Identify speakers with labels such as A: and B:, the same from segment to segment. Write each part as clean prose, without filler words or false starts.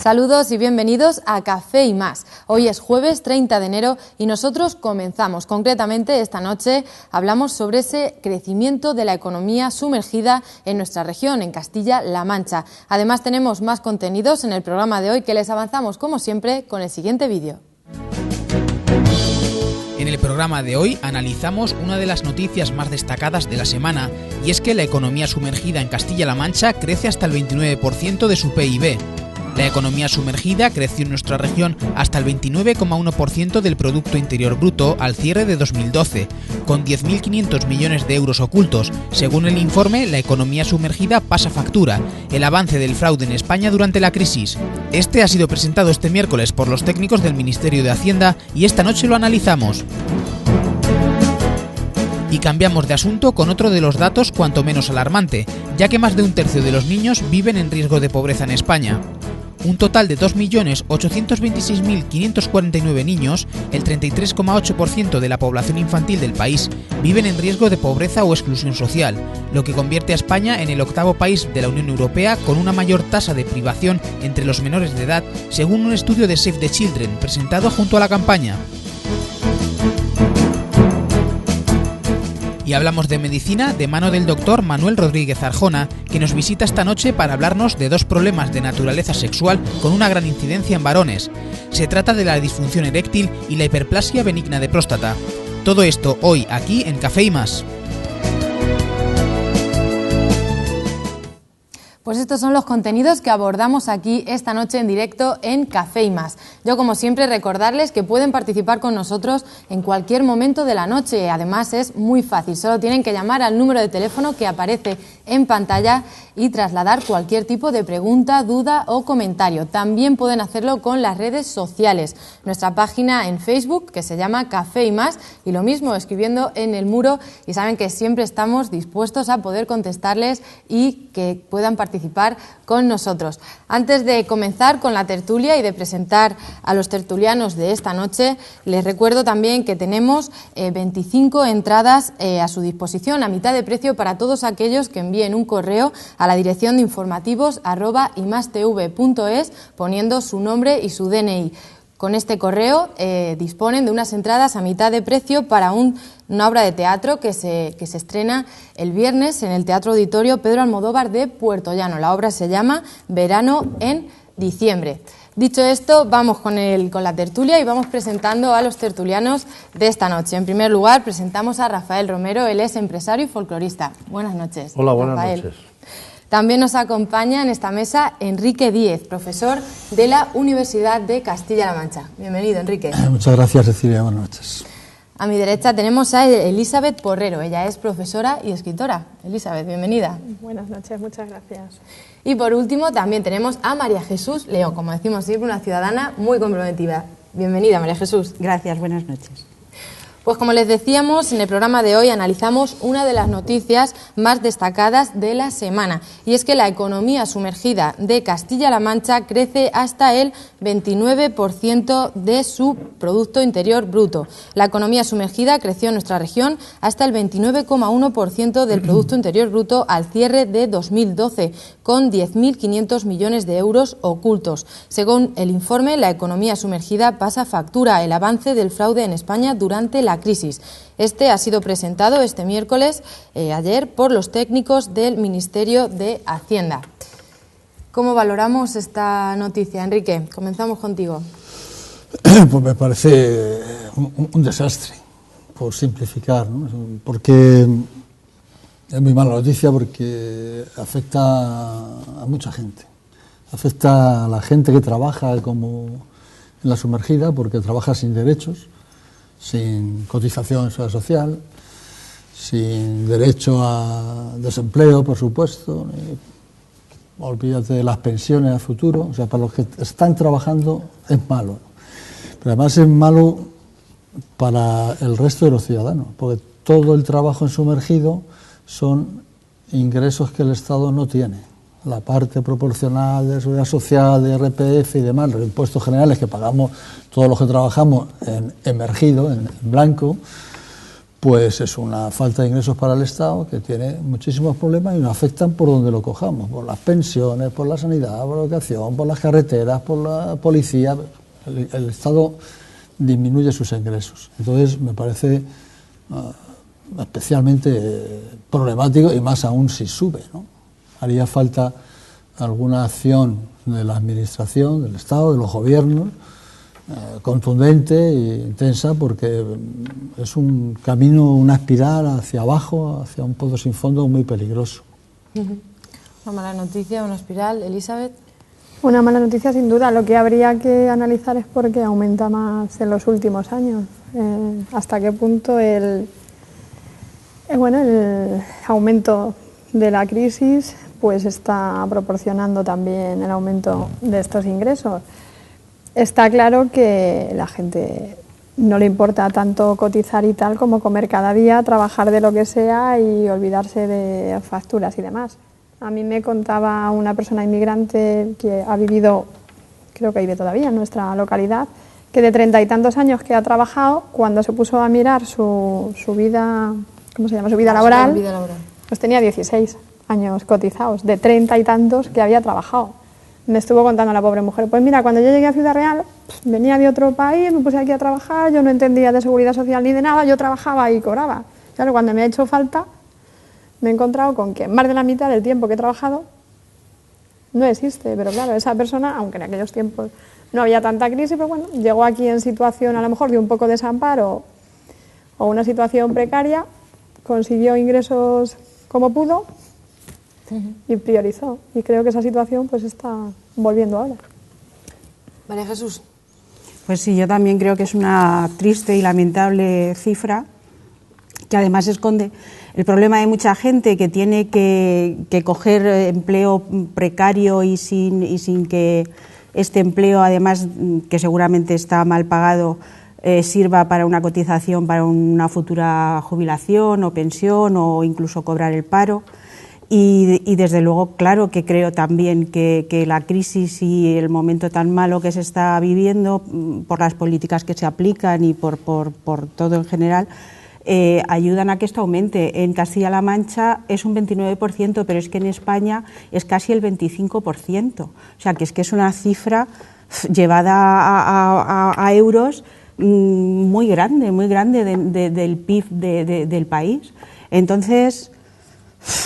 A: Saludos y bienvenidos a Café y Más. Hoy es jueves 30 de enero y nosotros comenzamos. Concretamente, esta noche hablamos sobre ese crecimiento de la economía sumergida en nuestra región, en Castilla-La Mancha. Además, tenemos más contenidos en el programa de hoy que les avanzamos, como siempre, con el siguiente vídeo.
B: En el programa de hoy analizamos una de las noticias más destacadas de la semana, y es que la economía sumergida en Castilla-La Mancha crece hasta el 29% de su PIB. La economía sumergida creció en nuestra región hasta el 29,1% del Producto Interior Bruto al cierre de 2012, con 10.500 millones de euros ocultos. Según el informe, la economía sumergida pasa factura, el avance del fraude en España durante la crisis. Este ha sido presentado este miércoles por los técnicos del Ministerio de Hacienda y esta noche lo analizamos. Y cambiamos de asunto con otro de los datos cuanto menos alarmante, ya que más de un tercio de los niños viven en riesgo de pobreza en España. Un total de 2.826.549 niños, el 33,8% de la población infantil del país, viven en riesgo de pobreza o exclusión social, lo que convierte a España en el octavo país de la Unión Europea con una mayor tasa de privación entre los menores de edad, según un estudio de Save the Children presentado junto a la campaña. Y hablamos de medicina de mano del doctor Manuel Rodríguez Arjona, que nos visita esta noche para hablarnos de dos problemas de naturaleza sexual con una gran incidencia en varones. Se trata de la disfunción eréctil y la hiperplasia benigna de próstata. Todo esto hoy aquí en Café y Más.
A: Pues estos son los contenidos que abordamos aquí esta noche en directo en Café y Más. Yo, como siempre, recordarles que pueden participar con nosotros en cualquier momento de la noche. Además, es muy fácil. Solo tienen que llamar al número de teléfono que aparece en pantalla y trasladar cualquier tipo de pregunta, duda o comentario. También pueden hacerlo con las redes sociales. Nuestra página en Facebook, que se llama Café y Más, y lo mismo escribiendo en el muro. Y saben que siempre estamos dispuestos a poder contestarles y que puedan participar con nosotros. Antes de comenzar con la tertulia y de presentar a los tertulianos de esta noche, les recuerdo también que tenemos 25 entradas a su disposición a mitad de precio para todos aquellos que envíen un correo a la dirección de informativos@imastv.es poniendo su nombre y su DNI. Con este correo disponen de unas entradas a mitad de precio para una obra de teatro que se estrena el viernes en el Teatro Auditorio Pedro Almodóvar de Puertollano. La obra se llama Verano en diciembre. Dicho esto, vamos con la tertulia y vamos presentando a los tertulianos de esta noche. En primer lugar, presentamos a Rafael Romero, él es empresario y folclorista. Buenas noches.
C: Hola, buenas
A: Rafael.
C: noches.
A: También nos acompaña en esta mesa Enrique Díez, profesor de la Universidad de Castilla-La Mancha. Bienvenido, Enrique.
C: Muchas gracias, Cecilia. Buenas noches.
A: A mi derecha tenemos a Elizabeth Porrero. Ella es profesora y escritora. Elizabeth, bienvenida.
D: Buenas noches, muchas gracias.
A: Y por último también tenemos a María Jesús León, como decimos siempre, una ciudadana muy comprometida. Bienvenida, María Jesús.
E: Gracias, buenas noches.
A: Pues como les decíamos, en el programa de hoy analizamos una de las noticias más destacadas de la semana, y es que la economía sumergida de Castilla-La Mancha crece hasta el 29% de su Producto Interior Bruto. La economía sumergida creció en nuestra región hasta el 29,1% del Producto Interior Bruto al cierre de 2012, con 10.500 millones de euros ocultos. Según el informe, la economía sumergida pasa factura, el avance del fraude en España durante la crisis. Este ha sido presentado este miércoles, ayer, por los técnicos del Ministerio de Hacienda. ¿Cómo valoramos esta noticia, Enrique? Comenzamos contigo.
C: Pues me parece un desastre, por simplificar, ¿no? Porque es muy mala noticia porque afecta a mucha gente. Afecta a la gente que trabaja como en la sumergida porque trabaja sin derechos, sin cotización en seguridad social, sin derecho a desempleo, por supuesto. Olvídate de las pensiones a futuro. O sea, para los que están trabajando es malo. Pero además es malo para el resto de los ciudadanos, porque todo el trabajo en sumergido son ingresos que el Estado no tiene. La parte proporcional de seguridad social, de IRPF y demás, los impuestos generales que pagamos todos los que trabajamos en emergido, en blanco, pues es una falta de ingresos para el Estado que tiene muchísimos problemas y nos afectan por donde lo cojamos, por las pensiones, por la sanidad, por la educación, por las carreteras, por la policía. El Estado disminuye sus ingresos. Entonces me parece especialmente problemático, y más aún si sube, ¿no? Haría falta alguna acción de la Administración, del Estado, de los gobiernos, contundente e intensa, porque es un camino, una espiral hacia abajo, hacia un pozo sin fondo muy peligroso.
A: Una mala noticia, una espiral. Elizabeth.
D: Una mala noticia sin duda. Lo que habría que analizar es por qué aumenta más en los últimos años. Hasta qué punto el aumento de la crisis pues está proporcionando también el aumento de estos ingresos. Está claro que la gente no le importa tanto cotizar y tal como comer cada día, trabajar de lo que sea y olvidarse de facturas y demás. A mí me contaba una persona inmigrante que ha vivido, creo que vive todavía en nuestra localidad, que de 30 y tantos años que ha trabajado, cuando se puso a mirar su vida, ¿cómo se llama? Su vida laboral, pues tenía 16 años cotizados, de 30 y tantos que había trabajado. Me estuvo contando la pobre mujer, pues mira, cuando yo llegué a Ciudad Real, venía de otro país, me puse aquí a trabajar, yo no entendía de seguridad social ni de nada, yo trabajaba y cobraba. Claro, cuando me ha hecho falta, me he encontrado con que más de la mitad del tiempo que he trabajado no existe, pero claro, esa persona, aunque en aquellos tiempos no había tanta crisis, pero bueno, llegó aquí en situación a lo mejor de un poco de desamparo o una situación precaria, consiguió ingresos como pudo y priorizó. Y creo que esa situación pues está volviendo ahora.
A: María Jesús.
E: Pues sí, yo también creo que es una triste y lamentable cifra que además esconde el problema de mucha gente que tiene que coger empleo precario y sin que este empleo, además que seguramente está mal pagado, sirva para una cotización, para una futura jubilación o pensión o incluso cobrar el paro. Y desde luego, claro que creo también que la crisis y el momento tan malo que se está viviendo por las políticas que se aplican y por todo en general, ayudan a que esto aumente. En Castilla-La Mancha es un 29%, pero es que en España es casi el 25%. O sea, que es una cifra llevada a euros muy grande del PIB del país. Entonces,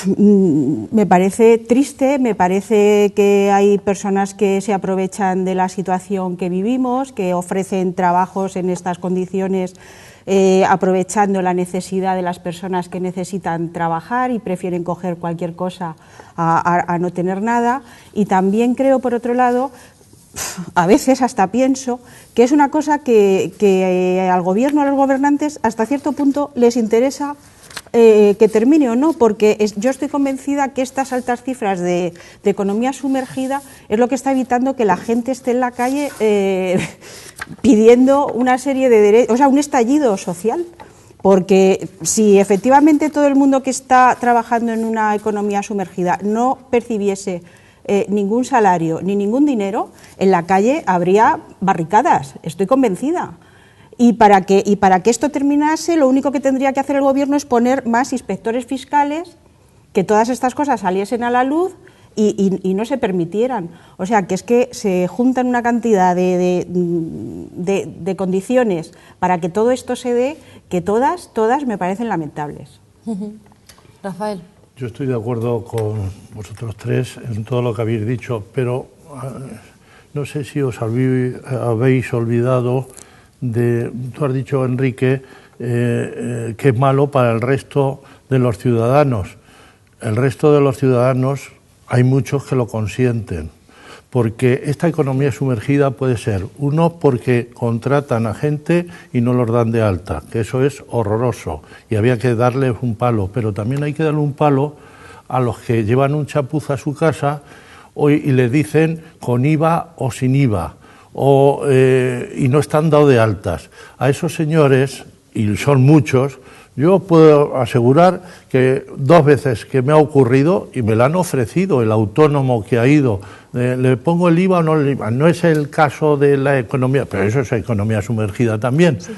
E: me parece triste, me parece que hay personas que se aprovechan de la situación que vivimos, que ofrecen trabajos en estas condiciones aprovechando la necesidad de las personas que necesitan trabajar y prefieren coger cualquier cosa a no tener nada. Y también creo, por otro lado, a veces hasta pienso que es una cosa que al gobierno, a los gobernantes, hasta cierto punto les interesa que termine o no, porque yo estoy convencida que estas altas cifras de economía sumergida es lo que está evitando que la gente esté en la calle pidiendo una serie de derechos, o sea, un estallido social. Porque si efectivamente todo el mundo que está trabajando en una economía sumergida no percibiese ningún salario ni ningún dinero, en la calle habría barricadas, estoy convencida. Y para que esto terminase, lo único que tendría que hacer el gobierno es poner más inspectores fiscales, que todas estas cosas saliesen a la luz y no se permitieran. O sea, que es que se juntan una cantidad de condiciones para que todo esto se dé, que todas me parecen lamentables.
A: Rafael.
F: Yo estoy de acuerdo con vosotros tres en todo lo que habéis dicho, pero no sé si os habéis olvidado tú has dicho, Enrique, que es malo para el resto de los ciudadanos. El resto de los ciudadanos hay muchos que lo consienten, porque esta economía sumergida puede ser, uno, porque contratan a gente y no los dan de alta, que eso es horroroso y había que darles un palo, pero también hay que darle un palo a los que llevan un chapuz a su casa y les dicen con IVA o sin IVA. Y no están dados de altas. A esos señores, y son muchos, yo puedo asegurar que 2 veces que me ha ocurrido y me lo han ofrecido, el autónomo que ha ido, ¿le pongo el IVA o no el IVA? No es el caso de la economía, pero eso es economía sumergida también. Sí.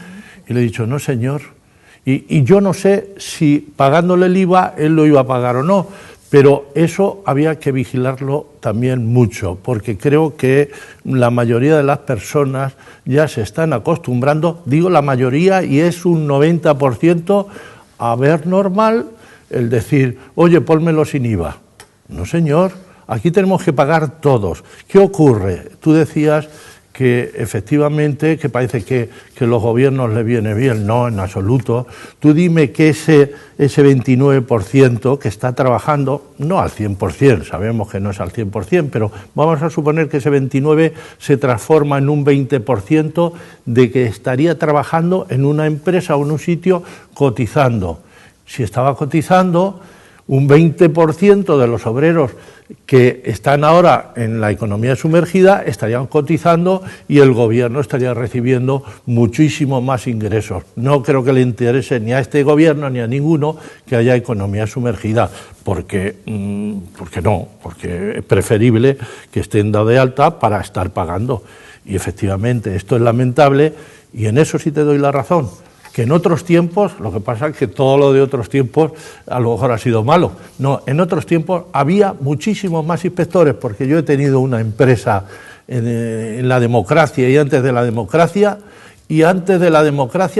F: Y le he dicho, no señor, Y yo no sé si pagándole el IVA él lo iba a pagar o no, pero eso había que vigilarlo también mucho, porque creo que la mayoría de las personas ya se están acostumbrando, digo la mayoría, y es un 90%, a ver normal el decir, oye, pónmelo sin IVA. No, señor, aquí tenemos que pagar todos. ¿Qué ocurre? Tú decías que efectivamente que parece que los gobiernos les viene bien. No, en absoluto. Tú dime que ese 29% que está trabajando, no al 100%, sabemos que no es al 100%, pero vamos a suponer que ese 29% se transforma en un 20% de que estaría trabajando en una empresa o en un sitio cotizando. Si estaba cotizando, un 20% de los obreros que están ahora en la economía sumergida estarían cotizando y el gobierno estaría recibiendo muchísimo más ingresos. No creo que le interese ni a este gobierno ni a ninguno que haya economía sumergida, porque es preferible que estén dado de alta para estar pagando. Y efectivamente esto es lamentable y en eso sí te doy la razón. Que en otros tiempos, lo que pasa es que todo lo de otros tiempos a lo mejor ha sido malo. No, en otros tiempos había muchísimos más inspectores, porque yo he tenido una empresa en la democracia y antes de la democracia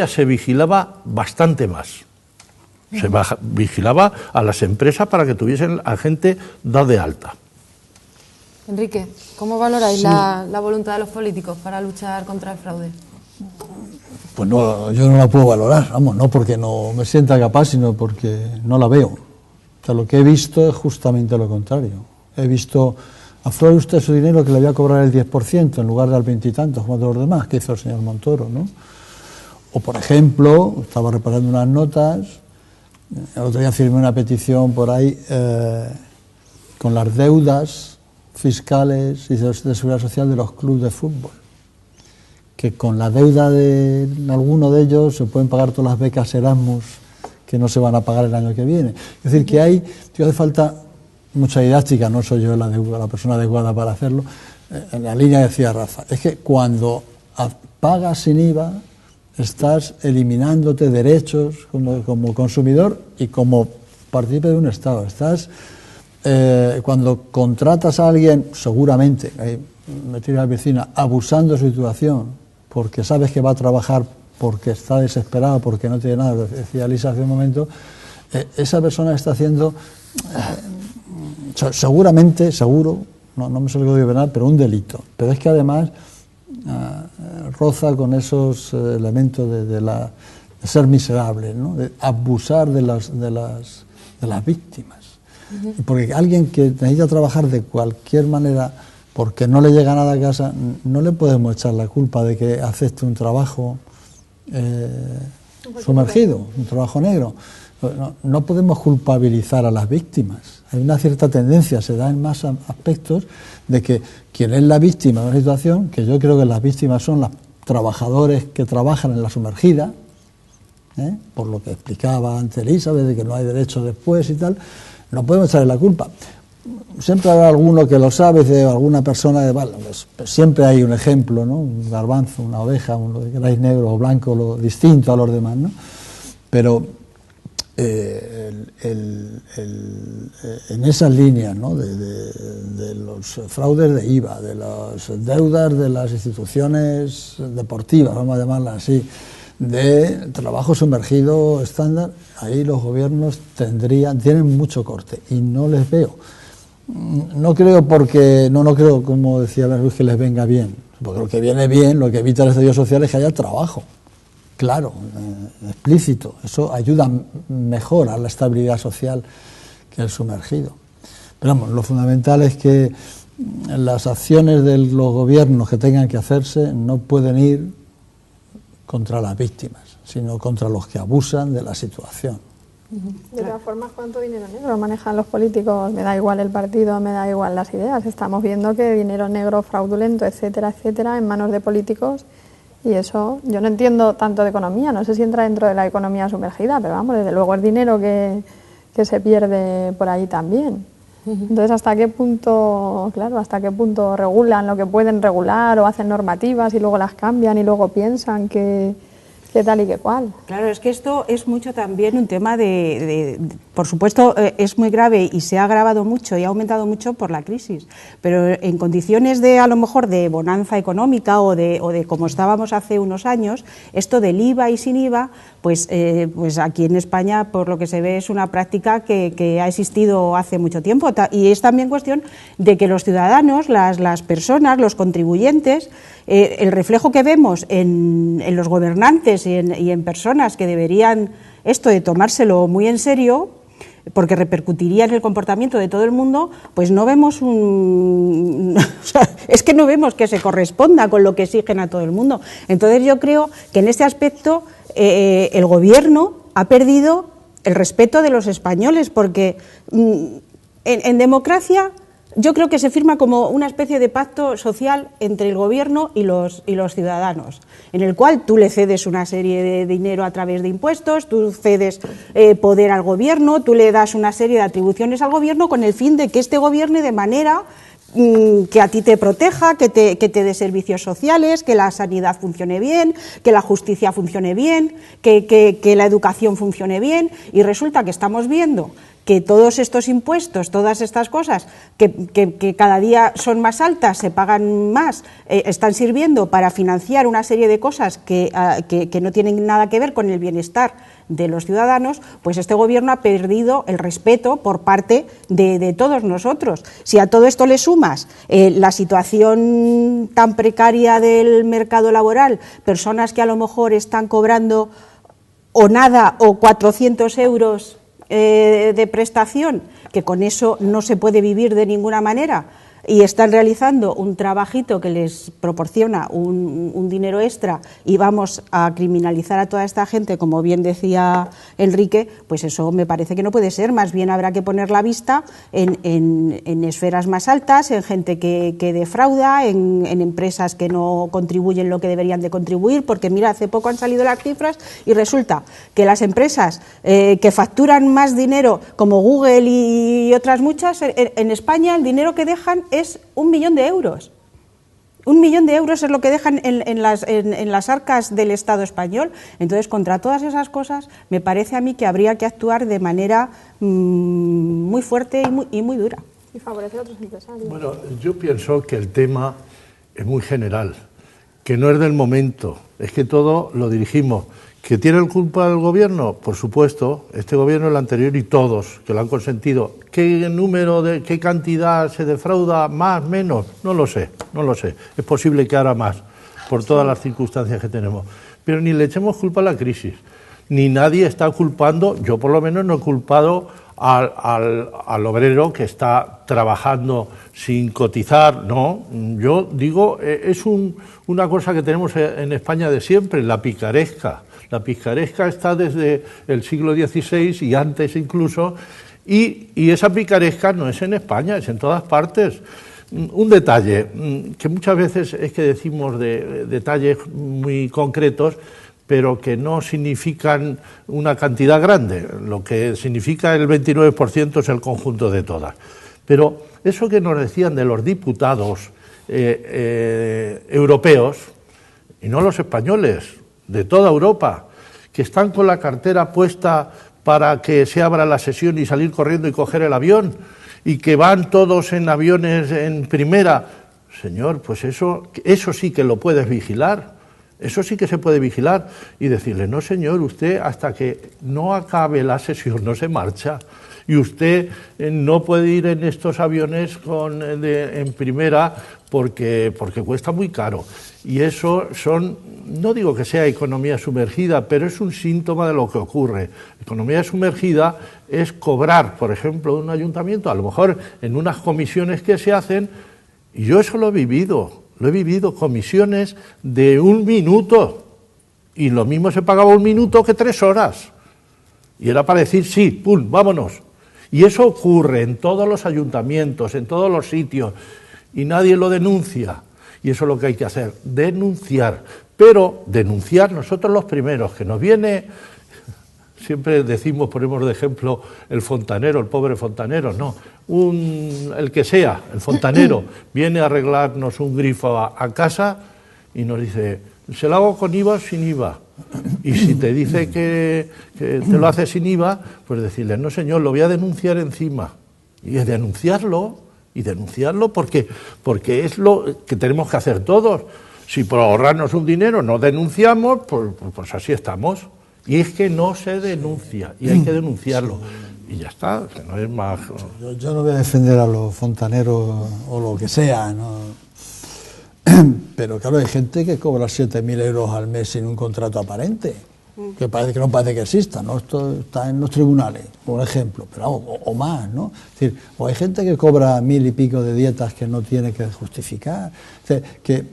F: se vigilaba bastante más. Se vigilaba a las empresas para que tuviesen a gente dada de alta.
A: Enrique, ¿cómo valoráis la voluntad de los políticos para luchar contra el fraude?
C: Pues no, yo no la puedo valorar, vamos, no porque no me sienta capaz, sino porque no la veo. O sea, lo que he visto es justamente lo contrario. He visto, aflore usted su dinero que le voy a cobrar el 10% en lugar del 20 y tantos, como todos los demás, que hizo el señor Montoro, ¿no? O, por ejemplo, estaba repasando unas notas, el otro día firmé una petición por ahí con las deudas fiscales y de seguridad social de los clubes de fútbol, que con la deuda de alguno de ellos se pueden pagar todas las becas Erasmus que no se van a pagar el año que viene. Es decir, que hace falta mucha didáctica, no soy yo la persona adecuada para hacerlo. En la línea decía Rafa, es que cuando pagas sin IVA estás eliminándote derechos como consumidor y como partícipe de un Estado. Cuando contratas a alguien, seguramente, me tiro a la piscina, abusando de su situación, porque sabes que va a trabajar porque está desesperado, porque no tiene nada, decía Lisa hace un momento, esa persona está haciendo, seguro, no me sé el código penal, pero un delito. Pero es que además roza con esos elementos de ser miserable, ¿no? De abusar de las víctimas. Porque alguien que necesita trabajar de cualquier manera porque no le llega nada a casa, no le podemos echar la culpa de que acepte un trabajo sumergido, un trabajo negro. No podemos culpabilizar a las víctimas. Hay una cierta tendencia, se da en más aspectos, de que quien es la víctima de una situación, que yo creo que las víctimas son los trabajadores que trabajan en la sumergida, por lo que explicaba antes Elizabeth, de que no hay derecho después y tal, no podemos echarle la culpa. Siempre habrá alguno que lo sabe, de alguna persona, pues siempre hay un ejemplo, ¿no? Un garbanzo, una oveja, lo que queráis, negro o blanco, lo distinto a los demás, ¿no? Pero en esas líneas, ¿no? de los fraudes de IVA, de las deudas de las instituciones deportivas, vamos a llamarlas así, de trabajo sumergido estándar, ahí los gobiernos tienen mucho corte y no les veo. No creo no creo, como decía Luis, que les venga bien, porque lo que viene bien, lo que evita el estallido social es que haya trabajo, claro, explícito, eso ayuda mejor a la estabilidad social que el sumergido. Pero vamos, lo fundamental es que las acciones de los gobiernos que tengan que hacerse no pueden ir contra las víctimas, sino contra los que abusan de la situación.
D: De todas formas, ¿cuánto dinero negro manejan los políticos? Me da igual el partido, me da igual las ideas. Estamos viendo que dinero negro, fraudulento, etcétera, etcétera, en manos de políticos. Y eso, yo no entiendo tanto de economía, no sé si entra dentro de la economía sumergida, pero vamos, desde luego es dinero que se pierde por ahí también. Entonces, ¿hasta qué punto regulan lo que pueden regular o hacen normativas y luego las cambian y luego piensan que qué tal y qué cual.
E: Claro, es que esto es mucho también un tema por supuesto, es muy grave y se ha agravado mucho y ha aumentado mucho por la crisis, pero en condiciones de, a lo mejor, de bonanza económica o de como estábamos hace unos años, esto del IVA y sin IVA, pues aquí en España, por lo que se ve, es una práctica que ha existido hace mucho tiempo, y es también cuestión de que los ciudadanos, las personas, los contribuyentes, el reflejo que vemos en los gobernantes y en personas que deberían esto de tomárselo muy en serio, porque repercutiría en el comportamiento de todo el mundo, pues no vemos o sea, es que no vemos que se corresponda con lo que exigen a todo el mundo. Entonces yo creo que en este aspecto el gobierno ha perdido el respeto de los españoles, porque en democracia yo creo que se firma como una especie de pacto social entre el gobierno y los ciudadanos, en el cual tú le cedes una serie de dinero a través de impuestos, tú cedes poder al gobierno, tú le das una serie de atribuciones al gobierno con el fin de que este gobierne de manera que a ti te proteja, que te dé servicios sociales, que la sanidad funcione bien, que la justicia funcione bien, que la educación funcione bien, y resulta que estamos viendo que todos estos impuestos, todas estas cosas que cada día son más altas, se pagan más, están sirviendo para financiar una serie de cosas que no tienen nada que ver con el bienestar de los ciudadanos, pues este gobierno ha perdido el respeto por parte de todos nosotros. Si a todo esto le sumas la situación tan precaria del mercado laboral, personas que a lo mejor están cobrando o nada o 400 euros de prestación, que con eso no se puede vivir de ninguna manera, y están realizando un trabajito que les proporciona un dinero extra, y vamos a criminalizar a toda esta gente, como bien decía Enrique, pues eso me parece que no puede ser. Más bien habrá que poner la vista en esferas más altas, en gente que defrauda, en empresas que no contribuyen lo que deberían de contribuir, porque mira, hace poco han salido las cifras y resulta que las empresas que facturan más dinero, como Google y otras muchas, en España el dinero que dejan es 1 millón de euros. 1 millón de euros es lo que dejan en las arcas del Estado español. Entonces, contra todas esas cosas, me parece a mí que habría que actuar de manera muy fuerte y muy dura.
D: Y favorecer a otros empresarios.
F: Bueno, yo pienso que el tema es muy general, que no es del momento, es que todo lo dirigimos. ¿Que tiene la culpa el gobierno? Por supuesto, este gobierno, el anterior y todos que lo han consentido. ¿Qué cantidad se defrauda? ¿Más, menos? No lo sé. Es posible que ahora más, por todas las circunstancias que tenemos. Pero ni le echemos culpa a la crisis, ni nadie está culpando, yo por lo menos no he culpado al obrero que está trabajando sin cotizar, no. Yo digo, es una cosa que tenemos en España de siempre, la picaresca. La picaresca está desde el siglo XVI y antes incluso, y esa picaresca no es en España, es en todas partes. Un detalle, que muchas veces es que decimos de detalles muy concretos, pero que no significan una cantidad grande. Lo que significa el 29% es el conjunto de todas. Pero eso que nos decían de los diputados europeos, y no los españoles, de toda Europa, que están con la cartera puesta para que se abra la sesión y salir corriendo y coger el avión, y que van todos en aviones en primera. Señor, pues eso sí que lo puedes vigilar, eso sí que se puede vigilar, y decirle, no señor, usted hasta que no acabe la sesión no se marcha, y usted no puede ir en estos aviones en primera porque cuesta muy caro. Y eso no digo que sea economía sumergida, pero es un síntoma de lo que ocurre. Economía sumergida es cobrar, por ejemplo, de un ayuntamiento, a lo mejor en unas comisiones que se hacen, y yo eso lo he vivido, comisiones de 1 minuto, y lo mismo se pagaba 1 minuto que 3 horas. Y era para decir, sí, pum, vámonos. Y eso ocurre en todos los ayuntamientos, en todos los sitios, y nadie lo denuncia. Y eso es lo que hay que hacer, denunciar. Pero denunciar nosotros los primeros, que nos viene, siempre decimos, ponemos de ejemplo el fontanero, el pobre fontanero, no, el que sea, el fontanero, viene a arreglarnos un grifo a casa y nos dice, ¿se lo hago con IVA o sin IVA? Y si te dice que te lo hace sin IVA, pues decirle, no señor, lo voy a denunciar encima. Y es denunciarlo, porque es lo que tenemos que hacer todos. Si por ahorrarnos un dinero no denunciamos, pues así estamos. Y es que no se denuncia, y hay que denunciarlo. Y ya está, que no es más...
C: Yo no voy a defender a los fontaneros o lo que sea, ¿no? Pero claro, hay gente que cobra 7.000 euros al mes sin un contrato aparente, que no parece que exista, ¿no? Esto está en los tribunales, por ejemplo, pero o más, ¿no? Es decir, o hay gente que cobra 1.000 y pico de dietas que no tiene que justificar. O sea, que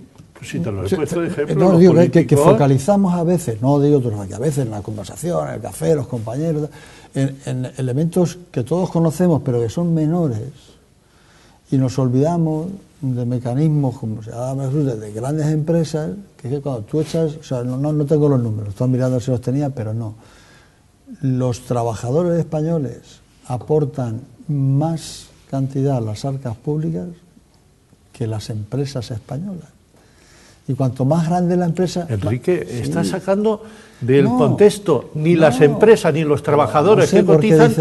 F: si te lo he puesto de ejemplo,
C: no, digo que focalizamos a veces, no digo otros, que a veces en la conversación, en el café, los compañeros, en elementos que todos conocemos pero que son menores, y nos olvidamos de mecanismos como se llama de grandes empresas, que es que cuando tú echas, o sea, no tengo los números, estoy mirando si los tenía, pero no. Los trabajadores españoles aportan más cantidad a las arcas públicas que las empresas españolas. Y cuanto más grande la empresa...
F: Enrique, sí, está sacando del contexto, ni las empresas ni los trabajadores que cotizan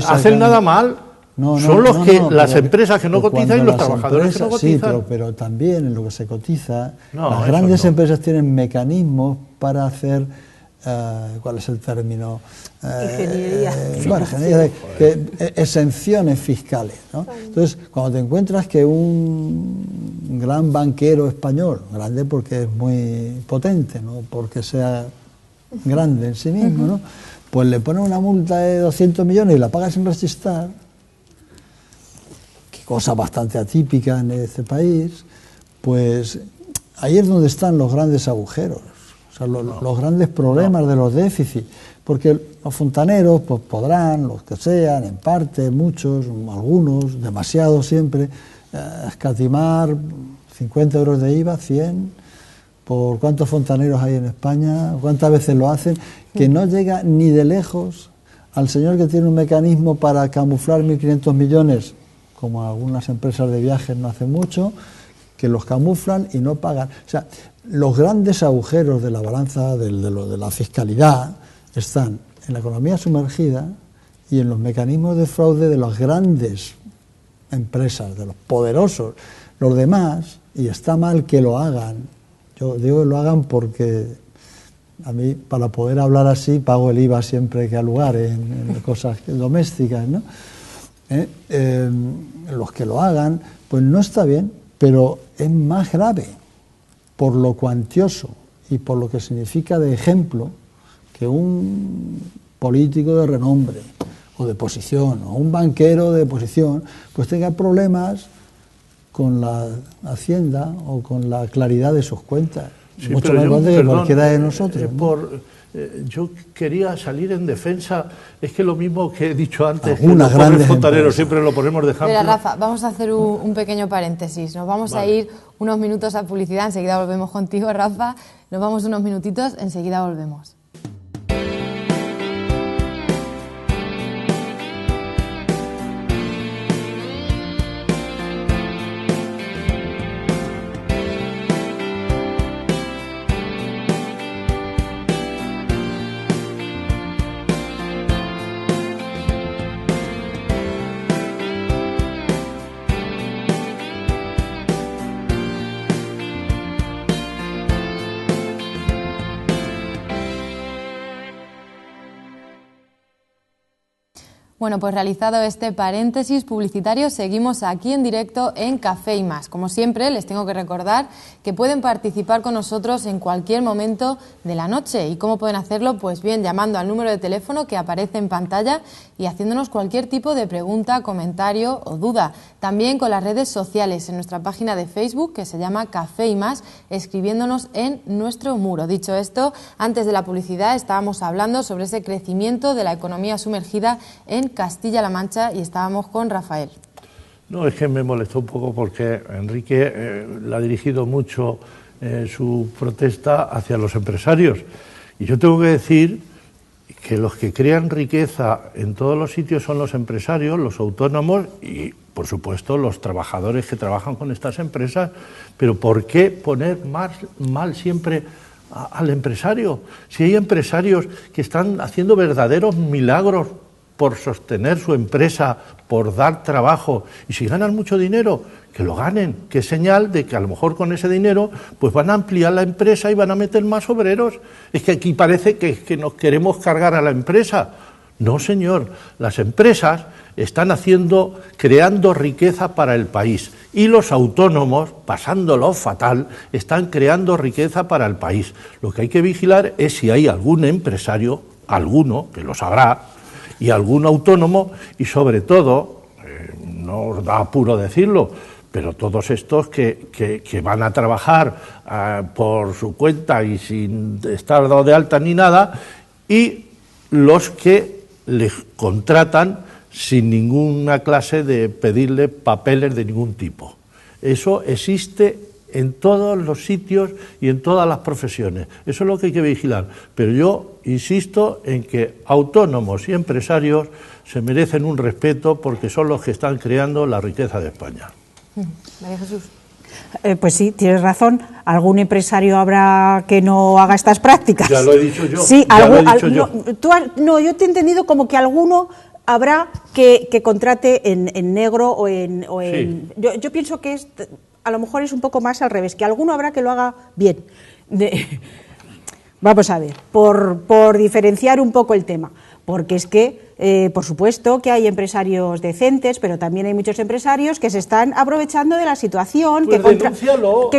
F: hacen nada mal. Son las empresas que no cotizan y los trabajadores que no cotizan.
C: Sí, pero también en lo que se cotiza, las grandes empresas tienen mecanismos para hacer... ¿cuál es el término? Ingeniería. Exenciones fiscales, ¿no? Entonces, cuando te encuentras que un gran banquero español, grande porque es muy potente, no porque sea grande en sí mismo, ¿no? Pues le ponen una multa de 200 millones y la paga sin registrar, que cosa bastante atípica en este país, pues ahí es donde están los grandes agujeros. O sea, los grandes problemas de los déficits, porque los fontaneros pues podrán, los que sean, en parte, muchos, algunos, demasiados siempre, escatimar 50 euros de IVA, 100, por cuántos fontaneros hay en España, cuántas veces lo hacen, que no llega ni de lejos al señor que tiene un mecanismo para camuflar 1.500 millones, como algunas empresas de viajes no hacen mucho, que los camuflan y no pagan. O sea, los grandes agujeros de la balanza de la fiscalidad están en la economía sumergida y en los mecanismos de fraude de las grandes empresas, de los poderosos. Los demás, y está mal que lo hagan, yo digo que lo hagan porque a mí, para poder hablar así, pago el IVA siempre que al lugar, en cosas domésticas, ¿no? Los que lo hagan, pues no está bien, pero es más grave por lo cuantioso y por lo que significa de ejemplo que un político de renombre o de posición o un banquero de posición pues tenga problemas con la Hacienda o con la claridad de sus cuentas. Sí, mucho más grande que cualquiera de nosotros.
F: Yo quería salir en defensa, es que lo mismo que he dicho antes, que los pobres fontaneros siempre lo ponemos de ejemplo.
A: Mira, Rafa, vamos a hacer un pequeño paréntesis, nos vamos a ir unos minutos a publicidad, enseguida volvemos contigo, Rafa, nos vamos unos minutitos, enseguida volvemos. Bueno, pues realizado este paréntesis publicitario, seguimos aquí en directo en Café y Más. Como siempre, les tengo que recordar que pueden participar con nosotros en cualquier momento de la noche. ¿Y cómo pueden hacerlo? Pues bien, llamando al número de teléfono que aparece en pantalla y haciéndonos cualquier tipo de pregunta, comentario o duda. También con las redes sociales, en nuestra página de Facebook, que se llama Café y Más, escribiéndonos en nuestro muro. Dicho esto, antes de la publicidad estábamos hablando sobre ese crecimiento de la economía sumergida en Castilla-La Mancha y estábamos con Rafael.
F: No, es que me molestó un poco porque Enrique le ha dirigido mucho su protesta hacia los empresarios. Y yo tengo que decir que los que crean riqueza en todos los sitios son los empresarios, los autónomos y, por supuesto, los trabajadores que trabajan con estas empresas. Pero ¿por qué poner mal siempre al empresario. Si hay empresarios que están haciendo verdaderos milagros por sostener su empresa, por dar trabajo, y si ganan mucho dinero, que lo ganen, que es señal de que a lo mejor con ese dinero pues van a ampliar la empresa y van a meter más obreros. Es que aquí parece que nos queremos cargar a la empresa. No, señor, las empresas están creando riqueza para el país, y los autónomos, pasándolo fatal, están creando riqueza para el país. Lo que hay que vigilar es si hay algún empresario, alguno, que lo sabrá, y algún autónomo, y sobre todo, no os da apuro decirlo, pero todos estos que van a trabajar por su cuenta y sin estar dado de alta ni nada, y los que les contratan sin ninguna clase de pedirle papeles de ningún tipo. Eso existe en todos los sitios y en todas las profesiones. Eso es lo que hay que vigilar. Pero yo insisto en que autónomos y empresarios se merecen un respeto porque son los que están creando la riqueza de España.
A: María Jesús.
E: Pues sí, tienes razón. Algún empresario habrá que no haga estas prácticas.
F: Ya lo he dicho yo.
E: Sí,
F: ya lo he dicho yo.
E: Yo te he entendido como que alguno habrá que contrate en negro o en...
F: Sí.
E: Yo pienso que a lo mejor es un poco más al revés, que alguno habrá que lo haga bien. Vamos a ver, por diferenciar un poco el tema, porque es que, por supuesto, que hay empresarios decentes, pero también hay muchos empresarios que se están aprovechando de la situación.
F: Pues denúncialo.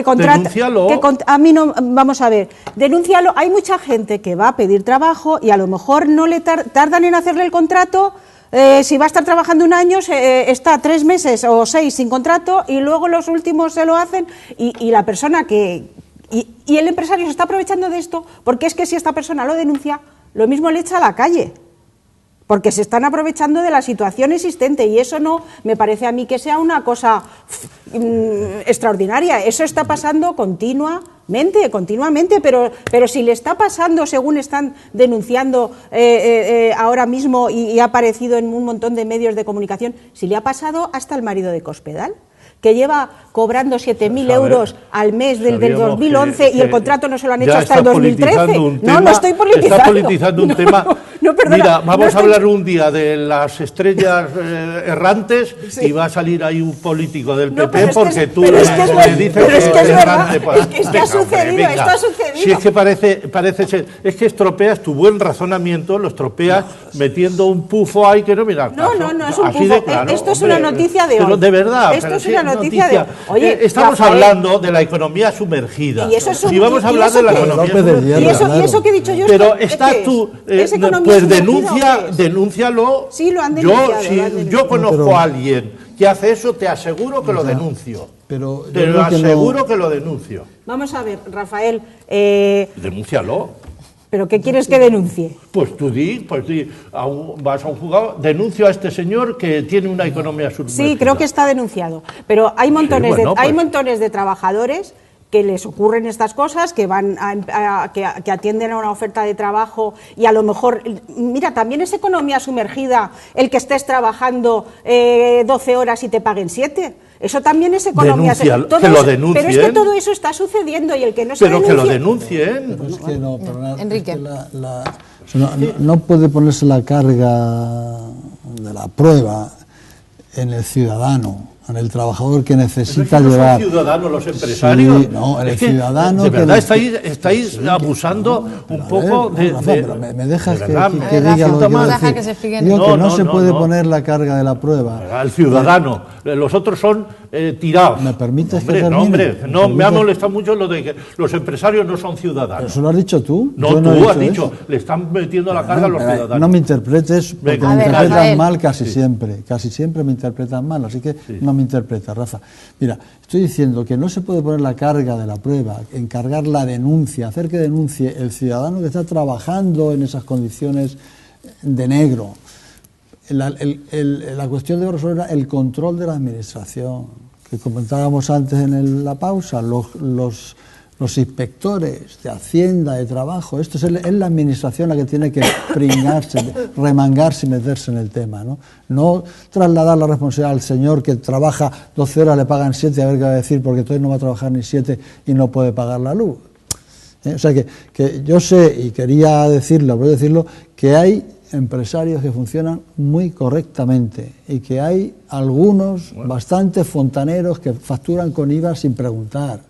E: A mí no, vamos a ver, denúncialo. Hay mucha gente que va a pedir trabajo y a lo mejor no le tardan en hacerle el contrato. Si va a estar trabajando un año, está 3 meses o 6 sin contrato y luego los últimos se lo hacen y la persona y el empresario se está aprovechando de esto, porque es que si esta persona lo denuncia, lo mismo le echa a la calle, porque se están aprovechando de la situación existente y eso no me parece a mí que sea una cosa extraordinaria. Eso está pasando continuamente, pero si le está pasando, según están denunciando ahora mismo y ha aparecido en un montón de medios de comunicación, si le ha pasado hasta el marido de Cospedal, que lleva cobrando 7.000 euros al mes del 2011 y el contrato no se lo han hecho hasta el 2013. No estoy politizando.
F: Está politizando un tema.
E: No, perdona,
F: mira, vamos a hablar un día de las estrellas errantes y va a salir ahí un político del PP porque tú le dices que es errante.
E: Es que ha sucedido, esto ha sucedido.
F: Si es que parece ser, es que estropeas tu buen razonamiento, lo estropeas metiendo un pufo ahí que no mira.
E: No, es un pufo.
F: Claro,
E: esto es una noticia de hoy.
F: Pero de verdad.
E: Esto es una noticia de hoy. Oye,
F: estamos hablando de la economía sumergida.
E: Y eso es
F: y vamos a hablar de la economía sumergida.
E: Y eso que he dicho yo.
F: Pero estás tú, pues denúncialo.
E: Sí, lo han denunciado.
F: Yo conozco a alguien que hace eso, te aseguro que lo denuncio.
C: Pero
F: te lo aseguro que lo denuncio.
E: Vamos a ver, Rafael.
F: Denúncialo.
E: ¿Pero qué quieres que denuncie?
F: Pues tú vas a un juzgado, denuncio a este señor que tiene una economía sumergida.
E: Sí, creo que está denunciado. Pero hay montones, hay montones de trabajadores que les ocurren estas cosas, que van que atienden a una oferta de trabajo y a lo mejor, mira, también es economía sumergida el que estés trabajando 12 horas y te paguen 7. Eso también es economía.
F: Que lo denuncien.
E: Pero es que todo eso está sucediendo y el que no se denuncia...
F: Pero que lo denuncien.
C: Pero es que no,
A: Enrique.
C: No puede ponerse la carga de la prueba en el ciudadano, en el trabajador que necesita llevar.
F: ¿No son ciudadanos los empresarios?
C: Sí, no, el ciudadano.
F: De verdad estáis abusando un poco de.
C: Pero me dejas que diga lo que quiero decir.
A: Digo
C: que no se puede poner la carga de la prueba.
F: Al ciudadano. Los otros son tirados.
C: ¿Me permites que
F: termine?
C: No,
F: me ha molestado mucho lo de que los empresarios no son ciudadanos.
C: ¿Eso lo has dicho tú?
F: No, tú has dicho, le están metiendo la carga a los ciudadanos.
C: No me interpretes, porque me interpretan mal casi siempre. Casi siempre me interpretan mal, así que no me interpreta, Rafa. Mira, estoy diciendo que no se puede poner la carga de la prueba, encargar la denuncia, hacer que denuncie el ciudadano que está trabajando en esas condiciones de negro. La cuestión de resolver el control de la administración, que comentábamos antes en la pausa, los inspectores de Hacienda, de Trabajo, esto es la administración la que tiene que pringarse, remangarse y meterse en el tema, no trasladar la responsabilidad al señor que trabaja 12 horas, le pagan 7, a ver qué va a decir, porque entonces no va a trabajar ni 7 y no puede pagar la luz. O sea que yo sé, y quería decirlo, voy a decirlo, que hay empresarios que funcionan muy correctamente y que hay algunos, bastante fontaneros, que facturan con IVA sin preguntar,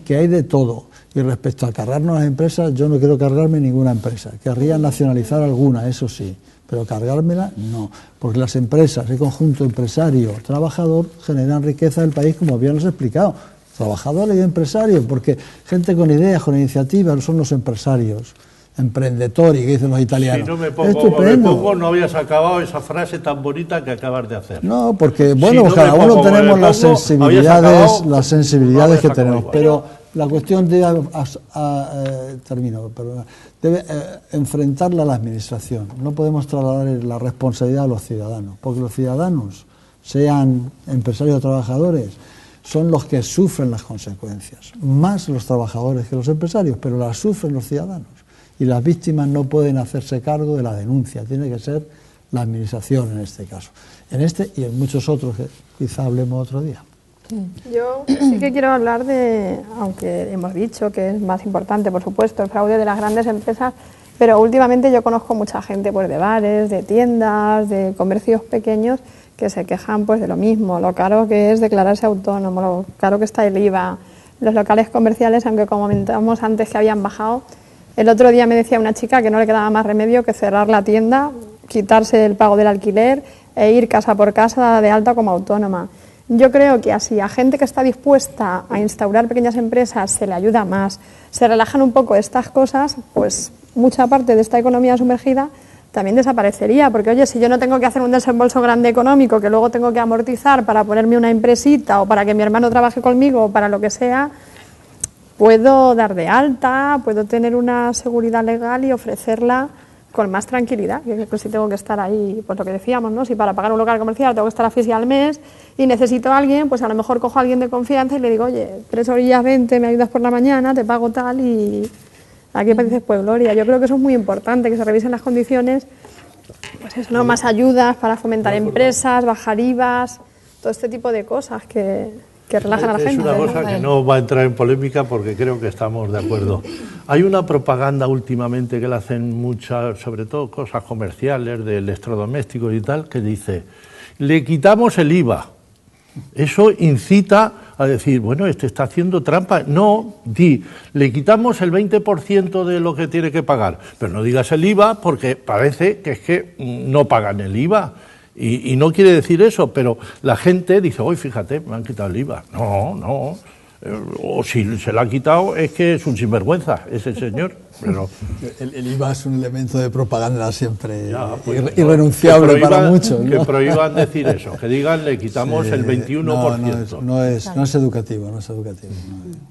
C: que hay de todo. Y respecto a cargarnos las empresas, yo no quiero cargarme ninguna empresa. Querría nacionalizar alguna, eso sí, pero cargármela no, porque las empresas, el conjunto empresario-trabajador, generan riqueza del país, como bien os he explicado. Trabajadores y empresarios, porque gente con ideas, con iniciativas, son los empresarios. Emprendetori, que dicen los italianos.
F: Si no me pongo, no habías acabado esa frase tan bonita que acabas de hacer.
C: No, porque, bueno, si no cada uno tenemos las sensibilidades que tenemos, pero la cuestión debe, debe enfrentarla a la administración. No podemos trasladar la responsabilidad a los ciudadanos, porque los ciudadanos, sean empresarios o trabajadores, son los que sufren las consecuencias, más los trabajadores que los empresarios, pero las sufren los ciudadanos. Y las víctimas no pueden hacerse cargo de la denuncia, tiene que ser la administración en este caso. En este y en muchos otros que quizá hablemos otro día.
D: Yo sí que quiero hablar de, aunque hemos dicho que es más importante, por supuesto, el fraude de las grandes empresas, pero últimamente yo conozco mucha gente pues, de bares, de tiendas, de comercios pequeños que se quejan pues, de lo mismo, lo caro que es declararse autónomo, lo caro que está el IVA, los locales comerciales, aunque comentamos antes que habían bajado. El otro día me decía una chica que no le quedaba más remedio que cerrar la tienda, quitarse el pago del alquiler e ir casa por casa de alta como autónoma. Yo creo que así a gente que está dispuesta a instaurar pequeñas empresas se le ayuda más, se relajan un poco estas cosas, pues mucha parte de esta economía sumergida también desaparecería, porque oye, si yo no tengo que hacer un desembolso grande económico que luego tengo que amortizar para ponerme una empresita o para que mi hermano trabaje conmigo o para lo que sea, puedo dar de alta, puedo tener una seguridad legal y ofrecerla con más tranquilidad, que si tengo que estar ahí, pues lo que decíamos, ¿no? Si para pagar un local comercial tengo que estar a fiscal al mes y necesito a alguien, pues a lo mejor cojo a alguien de confianza y le digo, oye, 3 horillas 20, me ayudas por la mañana, te pago tal y aquí padeces pues gloria. Yo creo que eso es muy importante, que se revisen las condiciones, pues eso, ¿no? Más ayudas para fomentar empresas, bajar IVAs, todo este tipo de cosas que relajan a la gente.
F: Es una cosa que no va a entrar en polémica porque creo que estamos de acuerdo. Hay una propaganda últimamente que le hacen muchas, sobre todo cosas comerciales, de electrodomésticos y tal, que dice, le quitamos el IVA. Eso incita a decir, bueno, este está haciendo trampa. No, le quitamos el 20% de lo que tiene que pagar, pero no digas el IVA porque parece que es que no pagan el IVA. Y no quiere decir eso, pero la gente dice, oye, fíjate, me han quitado el IVA. No, o si se lo ha quitado es que es un sinvergüenza ese señor. Pero
C: el IVA es un elemento de propaganda siempre irrenunciable para muchos, ¿no?
F: Que prohíban decir eso, que digan le quitamos el 21%.
C: No es educativo, no es educativo.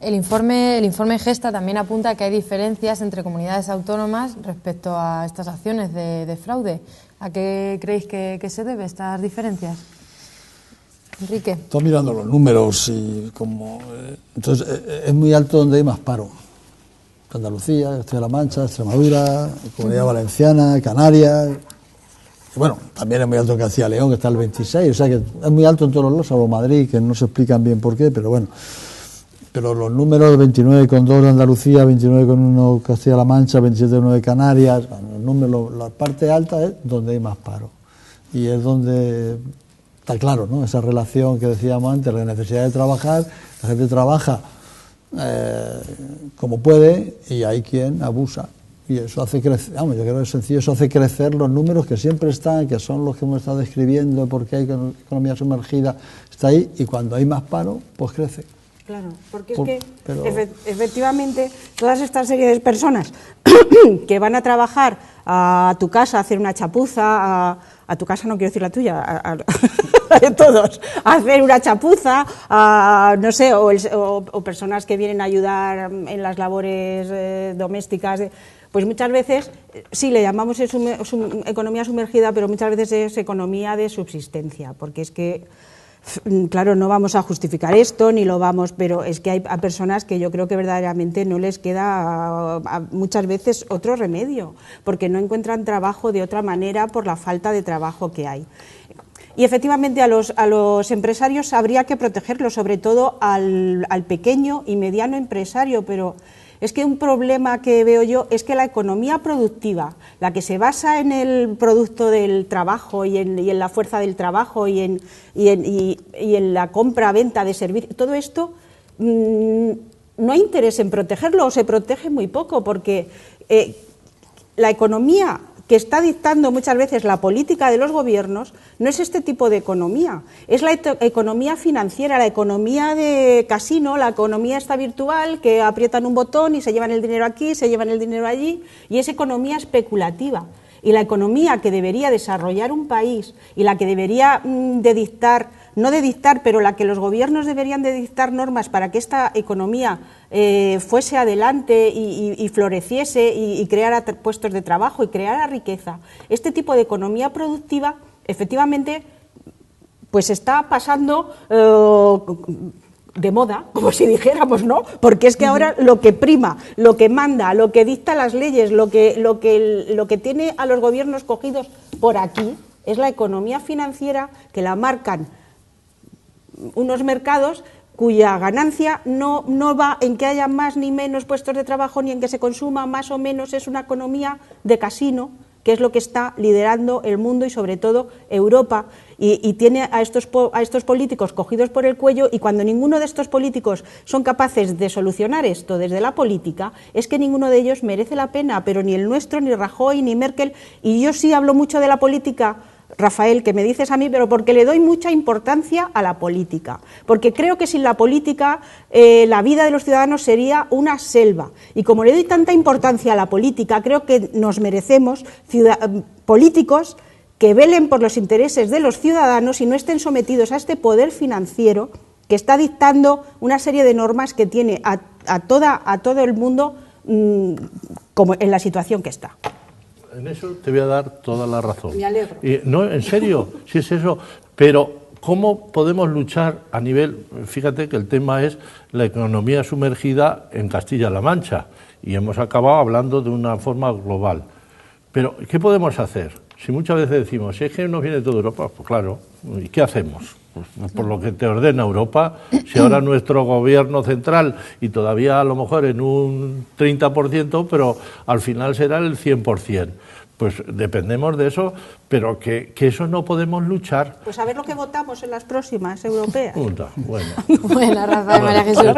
A: El informe Gesta también apunta que hay diferencias entre comunidades autónomas respecto a estas acciones de fraude. ¿A qué creéis que se debe estas diferencias? Enrique.
C: Estoy mirando los números y entonces es muy alto donde hay más paro. Andalucía, Castilla-La Mancha, Extremadura, Comunidad Valenciana, Canarias. Y bueno, también es muy alto en Castilla y León, que está el 26, o sea que es muy alto en todos los lados, salvo Madrid, que no se explican bien por qué, pero bueno. Pero los números, 29,2 de Andalucía, 29,1 Castilla-La Mancha, 27,9 de Canarias, los números, la parte alta es donde hay más paro. Y es donde está claro, ¿no? Esa relación que decíamos antes, la necesidad de trabajar, la gente trabaja como puede y hay quien abusa. Y eso hace crecer, yo creo que es sencillo, eso hace crecer los números que siempre están, que son los que hemos estado describiendo, porque hay economía sumergida, está ahí, y cuando hay más paro, pues crece.
E: Claro, porque efectivamente todas estas serie de personas que van a trabajar a tu casa a hacer una chapuza, a tu casa no quiero decir la tuya, a de todos, a hacer una chapuza, no sé, o personas que vienen a ayudar en las labores domésticas, pues muchas veces, sí, le llamamos economía sumergida, pero muchas veces es economía de subsistencia, porque es que, claro, no vamos a justificar esto, ni lo vamos, pero es que hay personas que yo creo que verdaderamente no les queda muchas veces otro remedio, porque no encuentran trabajo de otra manera por la falta de trabajo que hay. Y efectivamente a los empresarios habría que protegerlos, sobre todo al pequeño y mediano empresario, pero Es que un problema que veo yo es que la economía productiva, la que se basa en el producto del trabajo y en la fuerza del trabajo y en la compra-venta de servicios, todo esto no hay interés en protegerlo o se protege muy poco, porque la economía que está dictando muchas veces la política de los gobiernos no es este tipo de economía, es la economía financiera, la economía de casino, la economía esta virtual que aprietan un botón y se llevan el dinero aquí, se llevan el dinero allí, y es economía especulativa. Y la economía que debería desarrollar un país y la que debería pero la que los gobiernos deberían de dictar normas para que esta economía fuese adelante y floreciese y creara puestos de trabajo y creara riqueza. Este tipo de economía productiva, efectivamente, pues está pasando de moda, como si dijéramos, ¿no? Porque es que ahora lo que prima, lo que manda, lo que dicta las leyes, lo que tiene a los gobiernos cogidos por aquí es la economía financiera, que la marcan unos mercados cuya ganancia no va en que haya más ni menos puestos de trabajo ni en que se consuma más o menos, es una economía de casino, que es lo que está liderando el mundo y sobre todo Europa, y tiene a estos políticos cogidos por el cuello, y cuando ninguno de estos políticos son capaces de solucionar esto desde la política, es que ninguno de ellos merece la pena, pero ni el nuestro, ni Rajoy, ni Merkel. Y yo sí hablo mucho de la política, Rafael, que me dices a mí, pero porque le doy mucha importancia a la política, porque creo que sin la política la vida de los ciudadanos sería una selva, y como le doy tanta importancia a la política, creo que nos merecemos políticos que velen por los intereses de los ciudadanos y no estén sometidos a este poder financiero que está dictando una serie de normas que tiene a todo el mundo como en la situación que está.
F: En eso te voy a dar toda la razón.
E: Me alegro.
F: No, en serio, si es eso. Pero, ¿cómo podemos luchar a nivel...? Fíjate que el tema es la economía sumergida en Castilla-La Mancha, y hemos acabado hablando de una forma global. Pero, ¿qué podemos hacer? Si muchas veces decimos, si es que nos viene toda Europa, pues claro, ¿y qué hacemos? Pues por lo que te ordena Europa, si ahora nuestro gobierno central, y todavía a lo mejor en un 30%, pero al final será el 100%. Pues dependemos de eso, pero que eso no podemos luchar.
E: Pues a ver lo que votamos en las próximas europeas.
F: Bueno.
A: Bueno, Rafael, María Jesús,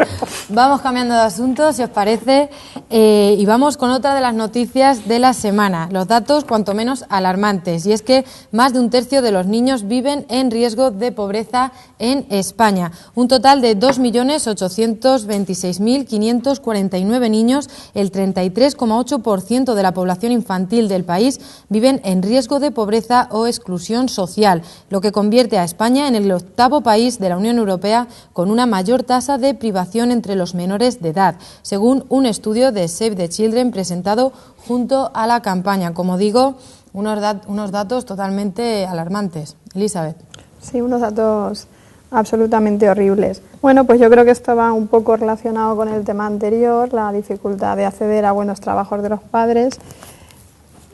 A: vamos cambiando de asunto, si os parece, y vamos con otra de las noticias de la semana, los datos cuanto menos alarmantes, y es que más de un tercio de los niños viven en riesgo de pobreza en España. Un total de 2.826.549 niños, el 33,8% de la población infantil del país, viven en riesgo de pobreza o exclusión social, lo que convierte a España en el 8º país de la Unión Europea con una mayor tasa de privación entre los menores de edad, según un estudio de Save the Children presentado junto a la campaña. Como digo, unos datos totalmente alarmantes. Elizabeth.
D: Sí, unos datos absolutamente horribles. Bueno, pues yo creo que esto va un poco relacionado con el tema anterior, la dificultad de acceder a buenos trabajos de los padres.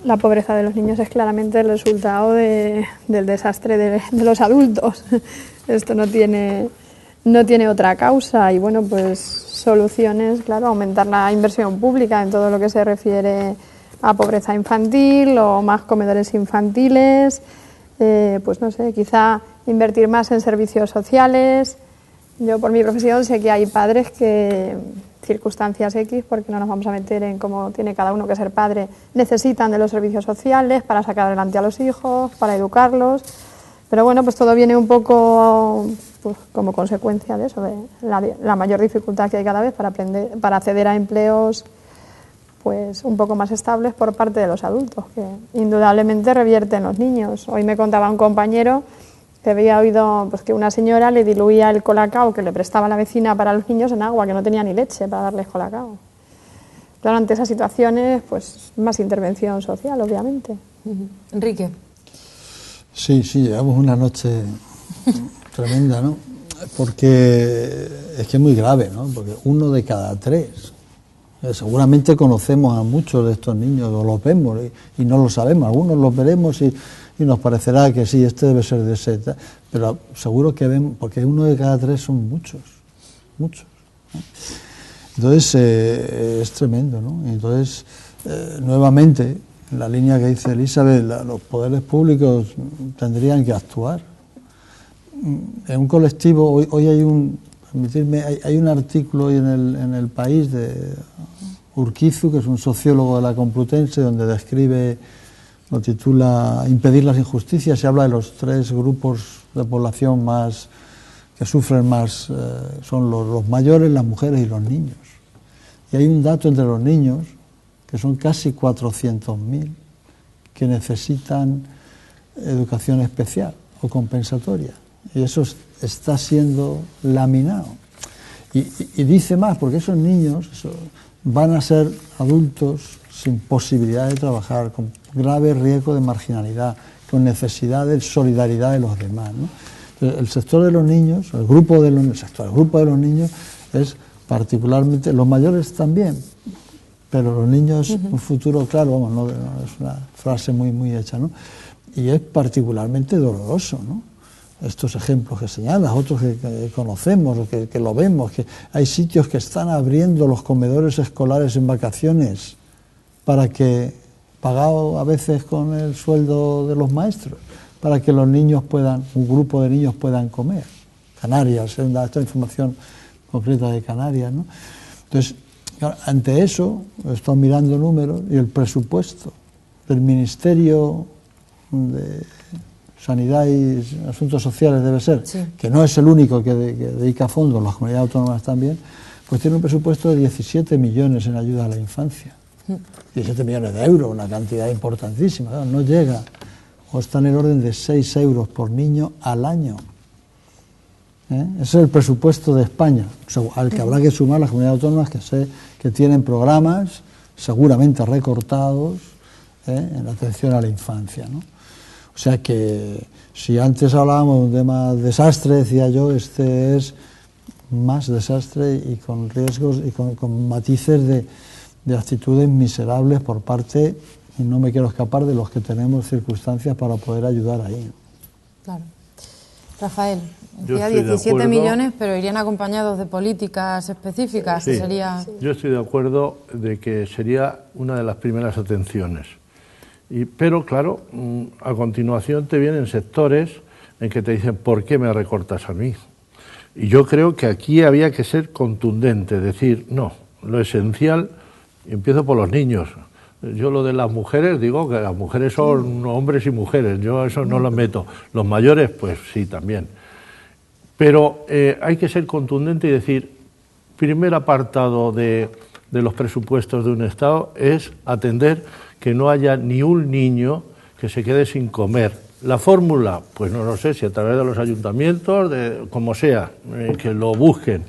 D: La pobreza de los niños es claramente el resultado del desastre de los adultos. Esto no tiene otra causa, y bueno, pues soluciones, claro, aumentar la inversión pública en todo lo que se refiere a pobreza infantil o más comedores infantiles, pues no sé, quizá invertir más en servicios sociales. Yo por mi profesión sé que hay padres que, circunstancias X, porque no nos vamos a meter en cómo tiene cada uno que ser padre, necesitan de los servicios sociales para sacar adelante a los hijos, para educarlos, pero bueno, pues todo viene un poco pues, como consecuencia de eso, de la mayor dificultad que hay cada vez para acceder a empleos pues un poco más estables por parte de los adultos, que indudablemente revierte en los niños. Hoy me contaba un compañero que había oído pues, que una señora le diluía el colacao que le prestaba la vecina para los niños en agua, que no tenía ni leche para darles colacao. Claro, ante esas situaciones, pues más intervención social, obviamente.
A: Enrique.
C: Sí, llevamos una noche tremenda, ¿no? Porque es que es muy grave, ¿no? Porque 1 de cada 3. Seguramente conocemos a muchos de estos niños, o los vemos y no lo sabemos. Algunos los veremos y nos parecerá que sí, este debe ser de ese, pero seguro que vemos, porque 1 de cada 3 son muchos, ¿no? Entonces, es tremendo, ¿no? Entonces, nuevamente, en la línea que dice Elizabeth, los poderes públicos tendrían que actuar. En un colectivo, hoy hay hay un artículo hoy en el País de Urquizu, que es un sociólogo de la Complutense, donde describe, lo titula Impedir las injusticias, y habla de los 3 grupos de población más que sufren más, son los mayores, las mujeres y los niños. Y hay un dato entre los niños, que son casi 400.000, que necesitan educación especial o compensatoria. Y eso está siendo laminado. Y dice más, porque esos niños van a ser adultos sin posibilidad de trabajar, con grave riesgo de marginalidad, con necesidad de solidaridad de los demás, ¿no? El sector de los niños, el grupo de los niños es particularmente, los mayores también, pero los niños, un futuro claro, vamos, no es una frase muy hecha, ¿no? Y es particularmente doloroso, ¿no? Estos ejemplos que señalas, otros que conocemos, que lo vemos, que hay sitios que están abriendo los comedores escolares en vacaciones para que, pagado a veces con el sueldo de los maestros, para que los niños puedan, un grupo de niños puedan comer. Canarias, esta información concreta de Canarias, ¿no? Entonces, ante eso, estamos mirando números y el presupuesto del Ministerio de Sanidad y Asuntos Sociales debe ser, sí, que no es el único que dedica fondos, las comunidades autónomas también, pues tiene un presupuesto de 17 millones en ayuda a la infancia. 17 millones de euros, una cantidad importantísima, claro, no llega, o está en el orden de 6 euros por niño al año. Ese es el presupuesto de España, al que habrá que sumar las comunidades autónomas que sé que tienen programas seguramente recortados en atención a la infancia, ¿no? O sea que si antes hablábamos de un tema desastre, decía yo, este es más desastre y con riesgos y con matices de actitudes miserables por parte, y no me quiero escapar, de los que tenemos circunstancias para poder ayudar ahí.
A: Claro. Rafael, decía 17 millones, pero irían acompañados de políticas específicas.
F: Sí,
A: sería...
F: yo estoy de acuerdo de que sería una de las primeras atenciones. Pero claro, a continuación te vienen sectores en que te dicen, ¿por qué me recortas a mí? Y yo creo que aquí había que ser contundente, decir, no, lo esencial, y empiezo por los niños. Yo lo de las mujeres, digo que las mujeres son hombres y mujeres, yo eso no lo meto. Los mayores, pues sí, también. Pero hay que ser contundente y decir, primer apartado de los presupuestos de un Estado es atender que no haya ni un niño que se quede sin comer. La fórmula, pues no lo sé, si a través de los ayuntamientos, como sea, que lo busquen.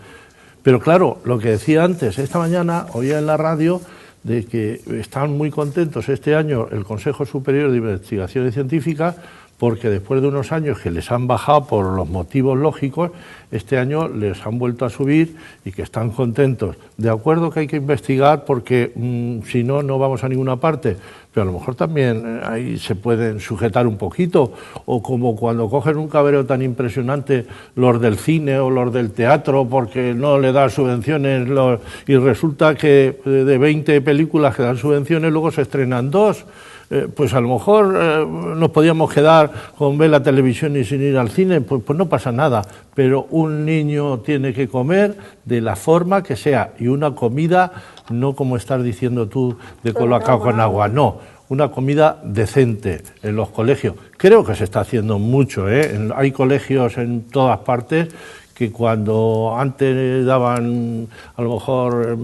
F: Pero claro, lo que decía antes, esta mañana oía en la radio de que están muy contentos este año el Consejo Superior de Investigaciones Científicas porque después de unos años que les han bajado por los motivos lógicos, este año les han vuelto a subir y que están contentos. De acuerdo que hay que investigar porque si no, no vamos a ninguna parte, pero a lo mejor también ahí se pueden sujetar un poquito, o como cuando cogen un cabreo tan impresionante los del cine o los del teatro porque no le dan subvenciones y resulta que de 20 películas que dan subvenciones luego se estrenan 2. Pues a lo mejor nos podíamos quedar con ver la televisión y sin ir al cine, pues no pasa nada, pero un niño tiene que comer de la forma que sea, y una comida, no como estás diciendo tú, de colacao con agua, no, una comida decente en los colegios. Creo que se está haciendo mucho, hay colegios en todas partes que cuando antes daban a lo mejor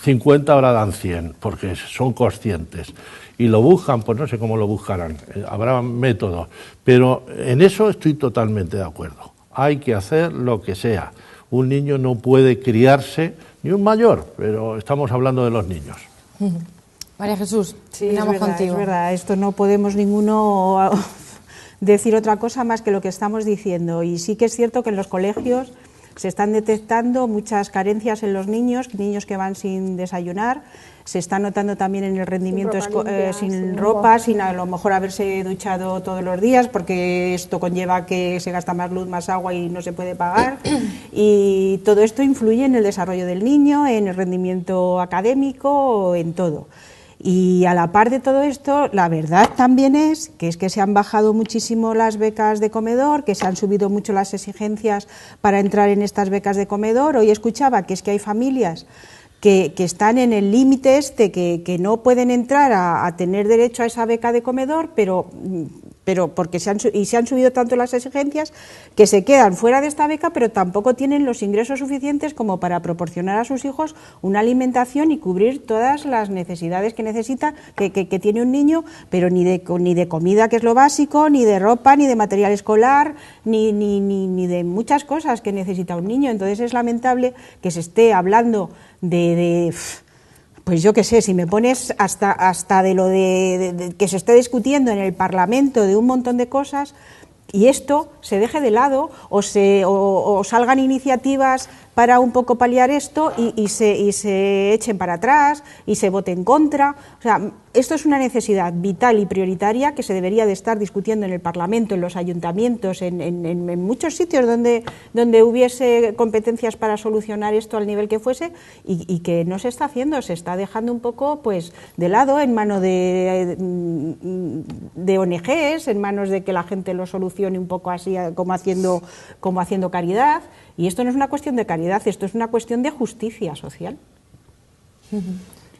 F: 50, ahora dan 100, porque son conscientes. Y lo buscan, pues no sé cómo lo buscarán, habrá métodos, pero en eso estoy totalmente de acuerdo. Hay que hacer lo que sea. Un niño no puede criarse, ni un mayor, pero estamos hablando de los niños.
A: María Jesús,
E: sí, es verdad, esto no podemos ninguno decir otra cosa más que lo que estamos diciendo. Y sí que es cierto que en los colegios Se están detectando muchas carencias en los niños que van sin desayunar. Se está notando también en el rendimiento sin ropa, sin a lo mejor haberse duchado todos los días, porque esto conlleva que se gasta más luz, más agua y no se puede pagar. Y todo esto influye en el desarrollo del niño, en el rendimiento académico, en todo. Y a la par de todo esto, la verdad también es que se han bajado muchísimo las becas de comedor, que se han subido mucho las exigencias para entrar en estas becas de comedor. Hoy escuchaba que es que hay familias que están en el límite que no pueden entrar a tener derecho a esa beca de comedor, pero porque se han subido tanto las exigencias que se quedan fuera de esta beca, pero tampoco tienen los ingresos suficientes como para proporcionar a sus hijos una alimentación y cubrir todas las necesidades que necesita, que tiene un niño, pero ni de comida, que es lo básico, ni de ropa, ni de material escolar, ni de muchas cosas que necesita un niño. Entonces es lamentable que se esté hablando pues yo qué sé, si me pones hasta de lo de que se esté discutiendo en el Parlamento de un montón de cosas y esto se deje de lado o salgan iniciativas para un poco paliar esto y se echen para atrás y se vote en contra. O sea, esto es una necesidad vital y prioritaria que se debería de estar discutiendo en el Parlamento, en los ayuntamientos, en muchos sitios donde hubiese competencias para solucionar esto al nivel que fuese y que no se está haciendo, se está dejando un poco pues de lado, en manos de ONGs, en manos de que la gente lo solucione un poco así como haciendo caridad. Y esto no es una cuestión de caridad, esto es una cuestión de justicia social.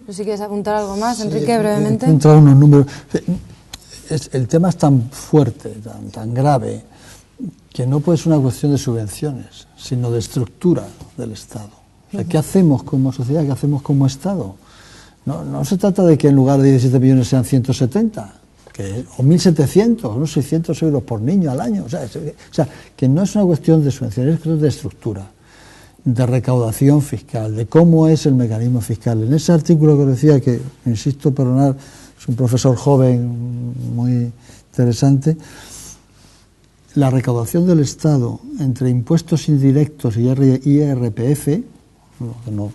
A: Si quieres apuntar algo más, Enrique, brevemente.
C: Entrar unos números. El tema es tan fuerte, tan grave, que no puede ser una cuestión de subvenciones, sino de estructura del Estado. O sea, ¿qué hacemos como sociedad? ¿Qué hacemos como Estado? No se trata de que en lugar de 17 millones sean 170. O 1.700, unos 600 euros por niño al año. O sea, que no es una cuestión de subvenciones, es una cuestión de estructura, de recaudación fiscal, de cómo es el mecanismo fiscal. En ese artículo que decía, que, insisto, perdonar, es un profesor joven muy interesante, la recaudación del Estado entre impuestos indirectos y IRPF, que no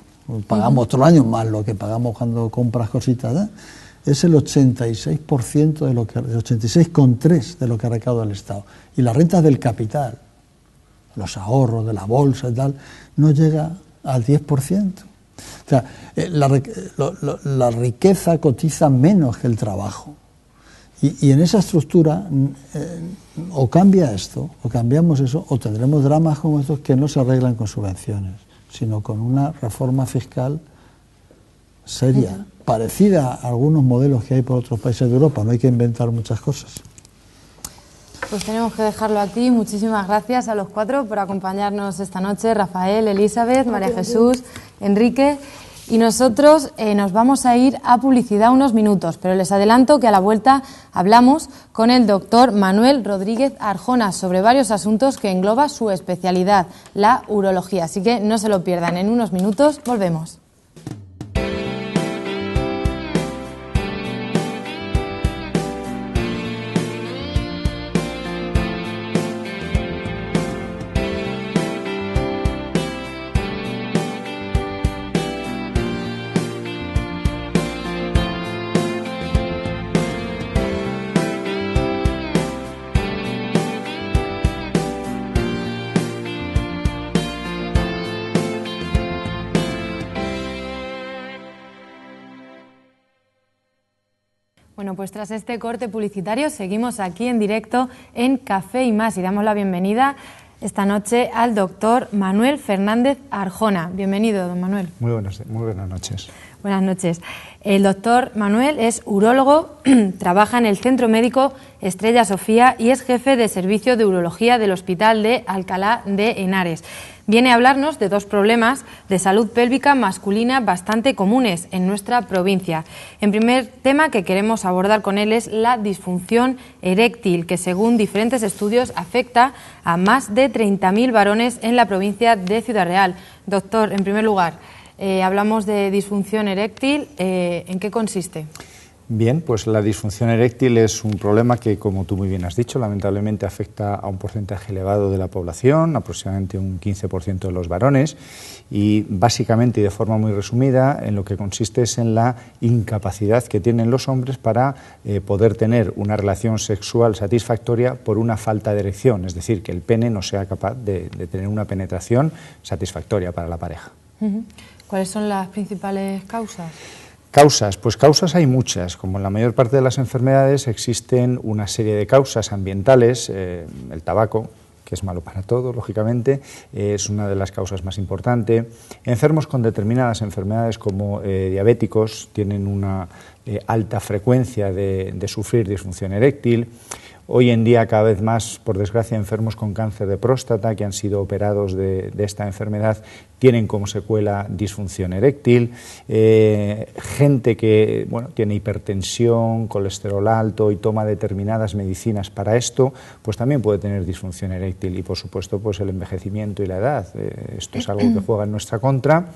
C: pagamos otro año más lo que pagamos cuando compras cositas, es el 86% el 86,3% de lo que recauda el Estado. Y las rentas del capital, los ahorros de la bolsa y tal, no llega al 10%. O sea, la riqueza cotiza menos que el trabajo. Y en esa estructura, o cambia esto, o cambiamos eso, o tendremos dramas como estos que no se arreglan con subvenciones, sino con una reforma fiscal seria, parecida a algunos modelos que hay por otros países de Europa. No hay que inventar muchas cosas.
A: Pues tenemos que dejarlo aquí. Muchísimas gracias a los cuatro por acompañarnos esta noche. Rafael, Elizabeth, María Jesús, Enrique. Y nosotros nos vamos a ir a publicidad unos minutos, pero les adelanto que a la vuelta hablamos con el doctor Manuel Rodríguez Arjona sobre varios asuntos que engloba su especialidad, la urología. Así que no se lo pierdan. En unos minutos volvemos. Bueno, pues tras este corte publicitario seguimos aquí en directo en Café y Más y damos la bienvenida esta noche al doctor Manuel Fernández Arjona. Bienvenido, don Manuel.
G: Muy buenas noches.
A: Buenas noches. El doctor Manuel es urólogo, trabaja en el Centro Médico Estrella Sofía y es jefe de servicio de urología del Hospital de Alcalá de Henares. Viene a hablarnos de dos problemas de salud pélvica masculina bastante comunes en nuestra provincia. El primer tema que queremos abordar con él es la disfunción eréctil, que según diferentes estudios afecta a más de 30.000 varones en la provincia de Ciudad Real. Doctor, en primer lugar, hablamos de disfunción eréctil. ¿En qué consiste?
G: Bien, pues la disfunción eréctil es un problema que, como tú muy bien has dicho, lamentablemente afecta a un porcentaje elevado de la población, aproximadamente un 15% de los varones, y básicamente y de forma muy resumida en lo que consiste es en la incapacidad que tienen los hombres para poder tener una relación sexual satisfactoria por una falta de erección, es decir, que el pene no sea capaz de tener una penetración satisfactoria para la pareja.
A: ¿Cuáles son las principales causas?
G: Causas, pues causas hay muchas. Como en la mayor parte de las enfermedades existen una serie de causas ambientales. El tabaco, que es malo para todo, lógicamente, es una de las causas más importantes. Enfermos con determinadas enfermedades como diabéticos tienen una alta frecuencia de sufrir disfunción eréctil. Hoy en día, cada vez más, por desgracia, enfermos con cáncer de próstata que han sido operados de esta enfermedad tienen como secuela disfunción eréctil. Gente que tiene hipertensión, colesterol alto y toma determinadas medicinas para esto, pues también puede tener disfunción eréctil. Y, por supuesto, pues el envejecimiento y la edad. Esto es algo que juega en nuestra contra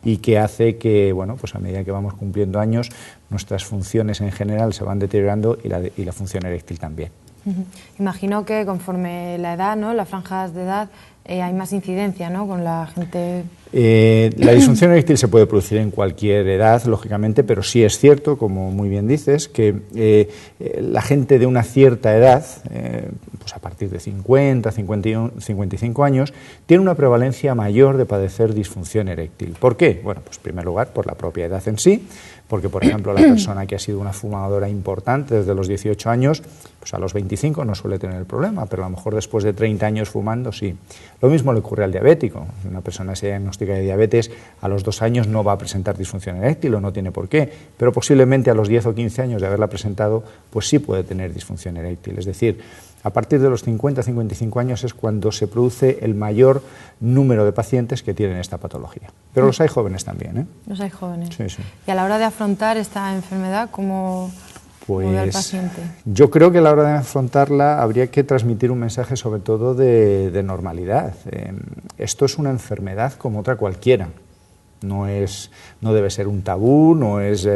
G: y que hace que, pues a medida que vamos cumpliendo años, nuestras funciones en general se van deteriorando y la función eréctil también.
A: Imagino que conforme la edad, ¿no?, las franjas de edad, hay más incidencia, ¿no?, con la gente.
G: La disfunción eréctil se puede producir en cualquier edad, lógicamente, pero sí es cierto, como muy bien dices, que la gente de una cierta edad, pues a partir de 50, 51, 55 años, tiene una prevalencia mayor de padecer disfunción eréctil. ¿Por qué? Bueno, pues en primer lugar por la propia edad en sí, porque, por ejemplo, la persona que ha sido una fumadora importante desde los 18 años, pues a los 25 no suele tener el problema, pero a lo mejor después de 30 años fumando, sí. Lo mismo le ocurre al diabético. Si una persona se diagnostica de diabetes, a los 2 años no va a presentar disfunción eréctil o no tiene por qué, pero posiblemente a los 10 o 15 años de haberla presentado, pues sí puede tener disfunción eréctil. Es decir, a partir de los 50-55 años es cuando se produce el mayor número de pacientes que tienen esta patología. Pero los hay jóvenes también, ¿eh?
A: Los hay jóvenes.
G: Sí, sí.
A: Y a la hora de afrontar esta enfermedad, ¿cómo ve al paciente?
G: Yo creo que a la hora de afrontarla habría que transmitir un mensaje sobre todo de normalidad. Esto es una enfermedad como otra cualquiera. No debe ser un tabú, no es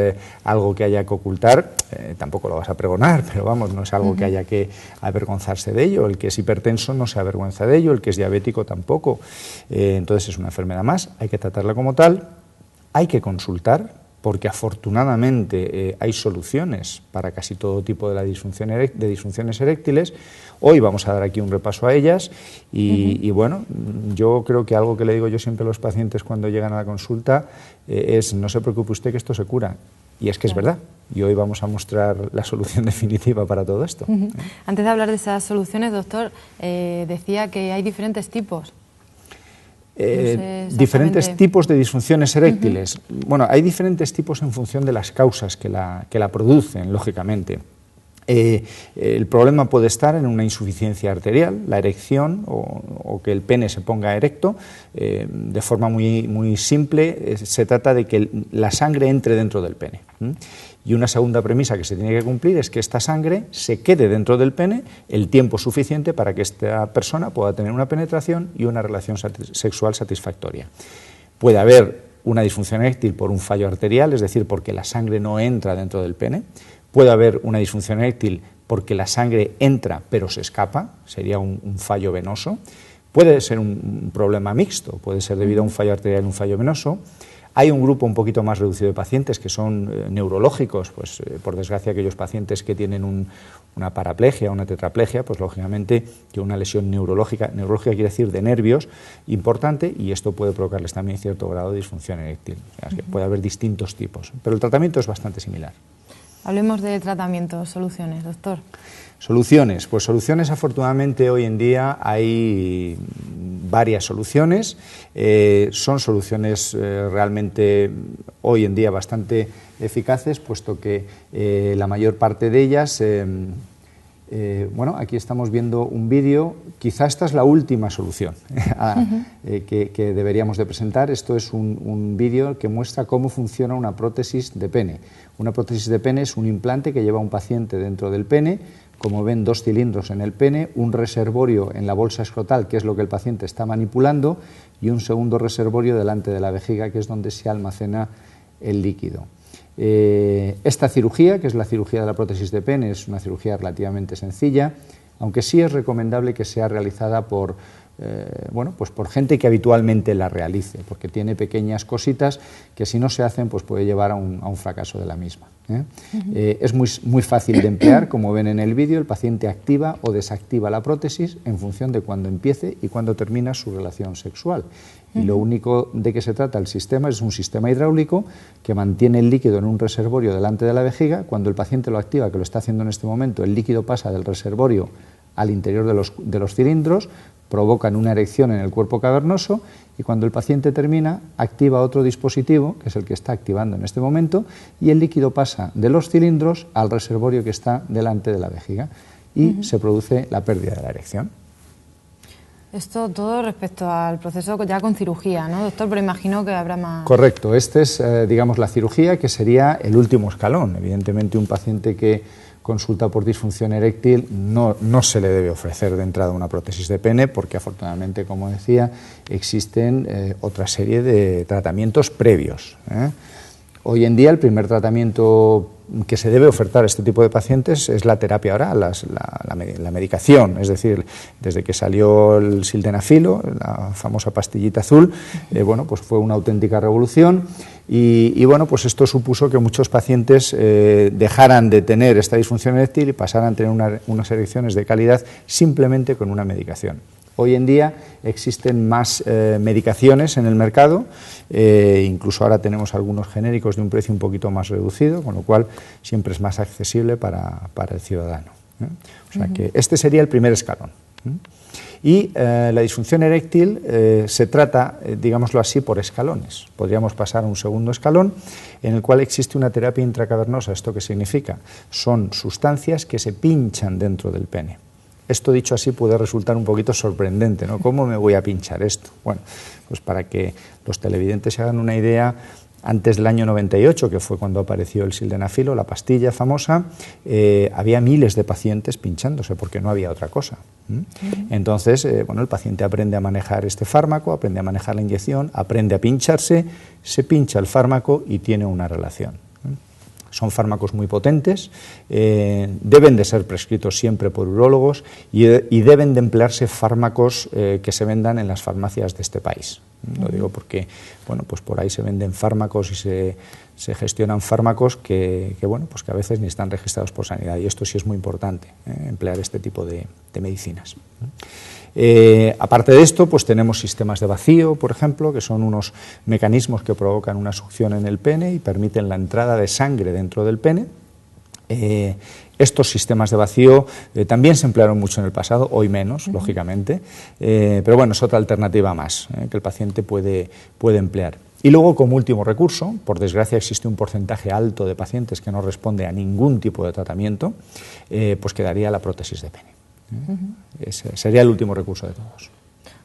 G: algo que haya que ocultar, tampoco lo vas a pregonar, pero vamos, no es algo que haya que avergonzarse de ello. El que es hipertenso no se avergüenza de ello, el que es diabético tampoco. Entonces es una enfermedad más, hay que tratarla como tal, hay que consultar, porque afortunadamente hay soluciones para casi todo tipo de disfunciones eréctiles. Hoy vamos a dar aquí un repaso a ellas y bueno, yo creo que algo que le digo yo siempre a los pacientes cuando llegan a la consulta es: no se preocupe usted que esto se cura. Y es que es verdad, y hoy vamos a mostrar la solución definitiva para todo esto.
A: Antes de hablar de esas soluciones, doctor, decía que hay diferentes tipos.
G: Diferentes tipos de disfunciones eréctiles. Bueno, hay diferentes tipos en función de las causas que la producen, lógicamente. El problema puede estar en una insuficiencia arterial, la erección o que el pene se ponga erecto. De forma muy simple, se trata de que la sangre entre dentro del pene. Y una segunda premisa que se tiene que cumplir es que esta sangre se quede dentro del pene el tiempo suficiente para que esta persona pueda tener una penetración y una relación sexual satisfactoria. Puede haber una disfunción eréctil por un fallo arterial, es decir, porque la sangre no entra dentro del pene. Puede haber una disfunción eréctil porque la sangre entra pero se escapa, sería un fallo venoso. Puede ser un problema mixto, puede ser debido a un fallo arterial y un fallo venoso. Hay un grupo un poquito más reducido de pacientes que son neurológicos, pues por desgracia aquellos pacientes que tienen una paraplegia, una tetraplegia, pues lógicamente que una lesión neurológica quiere decir de nervios, importante, y esto puede provocarles también cierto grado de disfunción eréctil. O sea, que puede haber distintos tipos, pero el tratamiento es bastante similar.
A: Hablemos de tratamientos, soluciones, doctor.
G: Soluciones, pues soluciones afortunadamente hoy en día hay varias soluciones, son soluciones realmente hoy en día bastante eficaces, puesto que la mayor parte de ellas, bueno, aquí estamos viendo un vídeo, quizá esta es la última solución que deberíamos de presentar. Esto es un vídeo que muestra cómo funciona una prótesis de pene. Una prótesis de pene es un implante que lleva un paciente dentro del pene. Como ven, 2 cilindros en el pene, un reservorio en la bolsa escrotal, que es lo que el paciente está manipulando, y un segundo reservorio delante de la vejiga, que es donde se almacena el líquido. Esta cirugía, que es la cirugía de la prótesis de pene, es una cirugía relativamente sencilla, aunque sí es recomendable que sea realizada por gente que habitualmente la realice, porque tiene pequeñas cositas que si no se hacen pues puede llevar a un fracaso de la misma. Es muy fácil de emplear, como ven en el vídeo, el paciente activa o desactiva la prótesis en función de cuándo empiece y cuándo termina su relación sexual. Y lo único de que se trata el sistema es un sistema hidráulico que mantiene el líquido en un reservorio delante de la vejiga. Cuando el paciente lo activa, que lo está haciendo en este momento, el líquido pasa del reservorio al interior de los cilindros, provocan una erección en el cuerpo cavernoso y cuando el paciente termina activa otro dispositivo, que es el que está activando en este momento, y el líquido pasa de los cilindros al reservorio que está delante de la vejiga y se produce la pérdida de la erección.
A: Esto todo respecto al proceso ya con cirugía, ¿no, doctor? Pero imagino que habrá más...
G: Correcto, esta es, digamos, la cirugía que sería el último escalón. Evidentemente, un paciente que consulta por disfunción eréctil no se le debe ofrecer de entrada una prótesis de pene porque, afortunadamente, como decía, existen otra serie de tratamientos previos. Hoy en día el primer tratamiento que se debe ofertar a este tipo de pacientes es la terapia oral, la medicación, es decir, desde que salió el sildenafilo, la famosa pastillita azul, pues fue una auténtica revolución y pues esto supuso que muchos pacientes dejaran de tener esta disfunción eréctil y pasaran a tener unas erecciones de calidad simplemente con una medicación. Hoy en día existen más medicaciones en el mercado, incluso ahora tenemos algunos genéricos de un precio un poquito más reducido, con lo cual siempre es más accesible para el ciudadano. O sea que este sería el primer escalón. Y la disfunción eréctil se trata, digámoslo así, por escalones. Podríamos pasar a un segundo escalón en el cual existe una terapia intracavernosa. ¿Esto qué significa? Son sustancias que se pinchan dentro del pene. Esto dicho así puede resultar un poquito sorprendente, ¿no? ¿Cómo me voy a pinchar esto? Bueno, pues para que los televidentes se hagan una idea, antes del año 98, que fue cuando apareció el sildenafilo, la pastilla famosa, había miles de pacientes pinchándose porque no había otra cosa. Entonces, el paciente aprende a manejar este fármaco, aprende a manejar la inyección, aprende a pincharse, se pincha el fármaco y tiene una relación. Son fármacos muy potentes, deben de ser prescritos siempre por urólogos y deben de emplearse fármacos que se vendan en las farmacias de este país. Lo digo porque, pues por ahí se venden fármacos y se gestionan fármacos que a veces ni están registrados por sanidad y esto sí es muy importante, emplear este tipo de medicinas. Aparte de esto, pues tenemos sistemas de vacío, por ejemplo, que son unos mecanismos que provocan una succión en el pene y permiten la entrada de sangre dentro del pene. Estos sistemas de vacío también se emplearon mucho en el pasado, hoy menos, lógicamente, pero es otra alternativa más que el paciente puede emplear. Y luego, como último recurso, por desgracia existe un porcentaje alto de pacientes que no responde a ningún tipo de tratamiento, pues quedaría la prótesis de pene. Ese sería el último recurso de todos.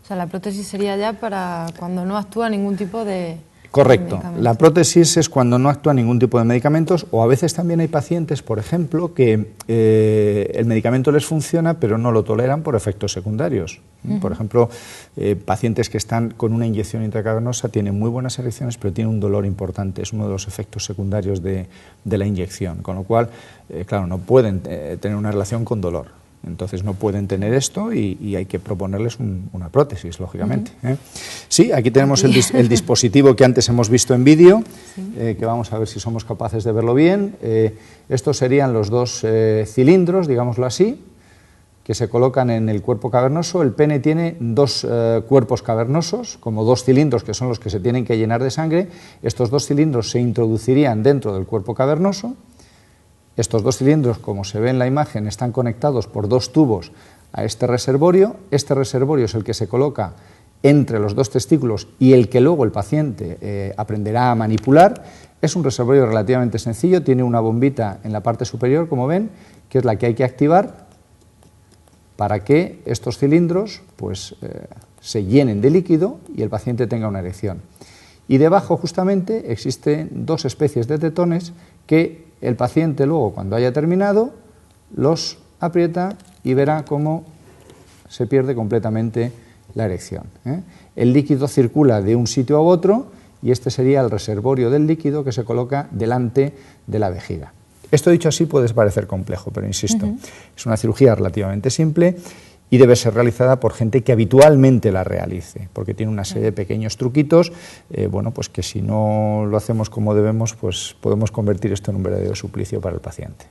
A: O sea, la prótesis sería ya para cuando no actúa ningún tipo de...
G: Correcto. La prótesis es cuando no actúa ningún tipo de medicamentos o a veces también hay pacientes, por ejemplo, que el medicamento les funciona pero no lo toleran por efectos secundarios. Por ejemplo, pacientes que están con una inyección intracavernosa tienen muy buenas erecciones pero tienen un dolor importante. Es uno de los efectos secundarios de la inyección, con lo cual, claro, no pueden tener una relación con dolor. Entonces no pueden tener esto y hay que proponerles una prótesis, lógicamente. Sí, aquí tenemos el dispositivo que antes hemos visto en vídeo, que vamos a ver si somos capaces de verlo bien. Estos serían los dos cilindros, digámoslo así, que se colocan en el cuerpo cavernoso. El pene tiene dos cuerpos cavernosos, como dos cilindros que son los que se tienen que llenar de sangre. Estos dos cilindros se introducirían dentro del cuerpo cavernoso. Estos dos cilindros, como se ve en la imagen, están conectados por dos tubos a este reservorio. Este reservorio es el que se coloca entre los dos testículos y el que luego el paciente aprenderá a manipular. Es un reservorio relativamente sencillo, tiene una bombita en la parte superior, como ven, que es la que hay que activar para que estos cilindros se llenen de líquido y el paciente tenga una erección. Y debajo, justamente, existen dos especies de tetones que el paciente luego, cuando haya terminado, los aprieta y verá cómo se pierde completamente la erección. El líquido circula de un sitio a otro y este sería el reservorio del líquido que se coloca delante de la vejiga. Esto dicho así puede parecer complejo, pero insisto, es una cirugía relativamente simple y debe ser realizada por gente que habitualmente la realice, porque tiene una serie de pequeños truquitos, bueno, pues que si no lo hacemos como debemos, pues podemos convertir esto en un verdadero suplicio para el paciente.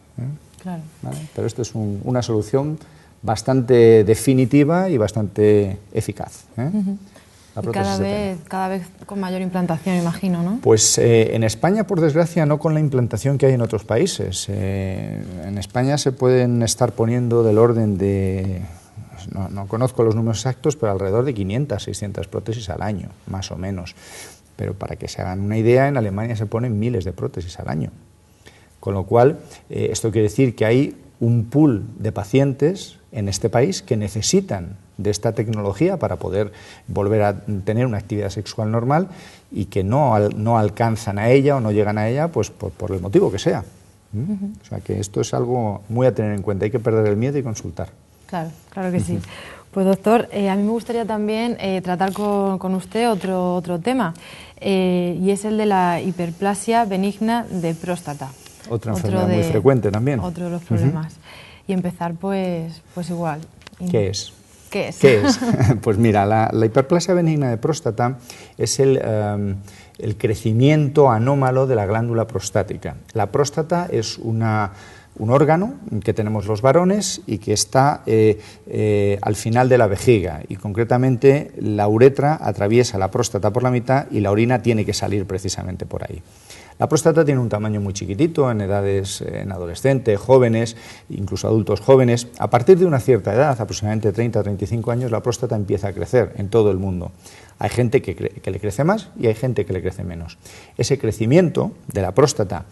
A: Claro.
G: ¿Vale? Pero esto es una solución bastante definitiva y bastante eficaz.
A: Y cada vez con mayor implantación, imagino, ¿no?
G: Pues en España, por desgracia, no con la implantación que hay en otros países. En España se pueden estar poniendo del orden de, no conozco los números exactos, pero alrededor de 500, 600 prótesis al año, más o menos. Pero para que se hagan una idea, en Alemania se ponen miles de prótesis al año. Con lo cual, esto quiere decir que hay un pool de pacientes en este país que necesitan de esta tecnología para poder volver a tener una actividad sexual normal y que no alcanzan a ella o no llegan a ella pues por el motivo que sea. O sea que esto es algo muy a tener en cuenta, hay que perder el miedo y consultar.
A: Claro, claro que sí. Pues doctor, a mí me gustaría también tratar con usted otro tema y es el de la hiperplasia benigna de próstata.
G: Otra enfermedad muy frecuente también.
A: Otro de los problemas. Y empezar pues igual.
G: ¿Qué es?
A: ¿Qué es?
G: ¿Qué es? Pues mira, la hiperplasia benigna de próstata es el crecimiento anómalo de la glándula prostática. La próstata es un órgano que tenemos los varones y que está al final de la vejiga y concretamente la uretra atraviesa la próstata por la mitad y la orina tiene que salir precisamente por ahí. La próstata tiene un tamaño muy chiquitito en edades, en adolescentes, jóvenes, incluso adultos jóvenes. A partir de una cierta edad, aproximadamente 30 o 35 años, la próstata empieza a crecer en todo el mundo. Hay gente que le crece más y hay gente que le crece menos. Ese crecimiento de la próstata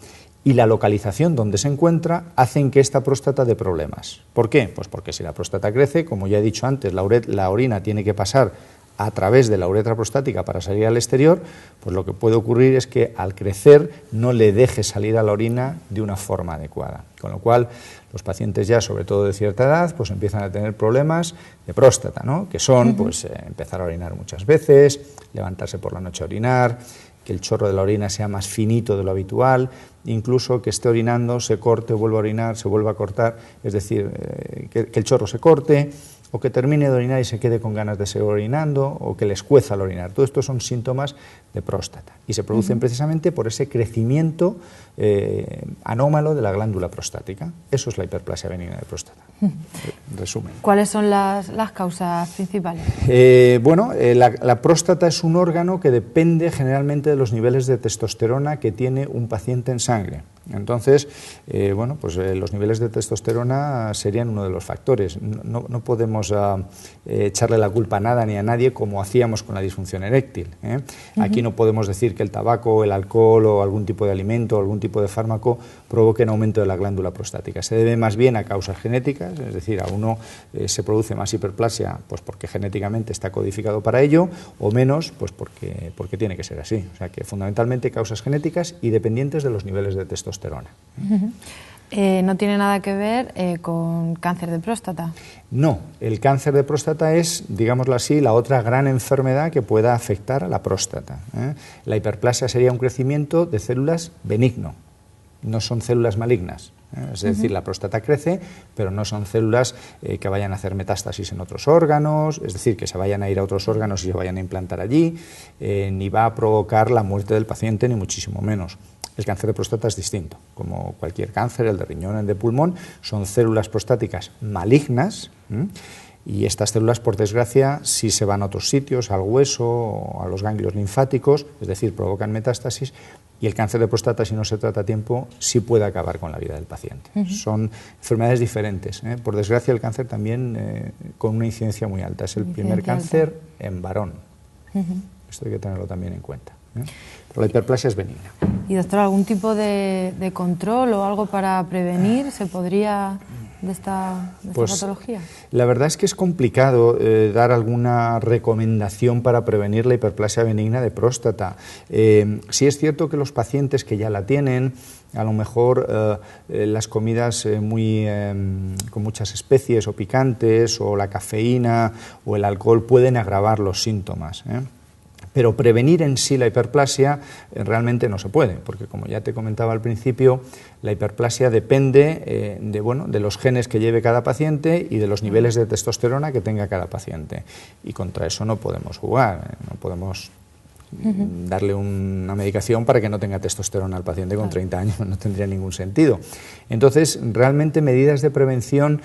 G: y la localización donde se encuentra hacen que esta próstata dé problemas. ¿Por qué? Pues porque si la próstata crece, como ya he dicho antes, la orina tiene que pasar a través de la uretra prostática para salir al exterior, pues lo que puede ocurrir es que al crecer no le deje salir a la orina de una forma adecuada. Con lo cual, los pacientes ya, sobre todo de cierta edad, pues empiezan a tener problemas de próstata, ¿no? Que son pues empezar a orinar muchas veces, levantarse por la noche a orinar, que el chorro de la orina sea más finito de lo habitual, incluso que esté orinando, se corte, vuelva a orinar, se vuelva a cortar, es decir, que el chorro se corte, o que termine de orinar y se quede con ganas de seguir orinando, o que le escueza al orinar. Todo esto son síntomas de próstata y se producen precisamente por ese crecimiento anómalo de la glándula prostática. Eso es la hiperplasia benigna de próstata. Resumen.
A: ¿Cuáles son las causas principales?
G: La próstata es un órgano que depende generalmente de los niveles de testosterona que tiene un paciente en sangre. Entonces, los niveles de testosterona serían uno de los factores. No podemos echarle la culpa a nada ni a nadie como hacíamos con la disfunción eréctil. Aquí no podemos decir que el tabaco, el alcohol o algún tipo de alimento o algún tipo de fármaco provoquen aumento de la glándula prostática. Se debe más bien a causas genéticas, es decir, a uno se produce más hiperplasia pues porque genéticamente está codificado para ello, o menos pues porque tiene que ser así. O sea que fundamentalmente causas genéticas y dependientes de los niveles de testosterona.
A: ¿No tiene nada que ver con cáncer de próstata?
G: No, el cáncer de próstata es, digámoslo así, la otra gran enfermedad que pueda afectar a la próstata. La hiperplasia sería un crecimiento de células benigno, no son células malignas. Es decir, la próstata crece, pero no son células que vayan a hacer metástasis en otros órganos, es decir, que se vayan a ir a otros órganos y se vayan a implantar allí, ni va a provocar la muerte del paciente, ni muchísimo menos. El cáncer de próstata es distinto, como cualquier cáncer, el de riñón, el de pulmón, son células prostáticas malignas y estas células, por desgracia, sí se van a otros sitios, al hueso o a los ganglios linfáticos, es decir, provocan metástasis, y el cáncer de próstata, si no se trata a tiempo, sí puede acabar con la vida del paciente. Son enfermedades diferentes. Por desgracia, el cáncer también con una incidencia muy alta. Es el primer cáncer en varón. Esto hay que tenerlo también en cuenta. Pero la hiperplasia es benigna.
A: Y doctor, ¿algún tipo de control o algo para prevenir se podría de esta patología?
G: La verdad es que es complicado dar alguna recomendación para prevenir la hiperplasia benigna de próstata. Sí es cierto que los pacientes que ya la tienen, a lo mejor las comidas con muchas especies o picantes, o la cafeína o el alcohol pueden agravar los síntomas. Pero prevenir en sí la hiperplasia realmente no se puede, porque como ya te comentaba al principio, la hiperplasia depende de los genes que lleve cada paciente y de los niveles de testosterona que tenga cada paciente. Y contra eso no podemos jugar, no podemos darle una medicación para que no tenga testosterona al paciente con 30 años, no tendría ningún sentido. Entonces, realmente medidas de prevención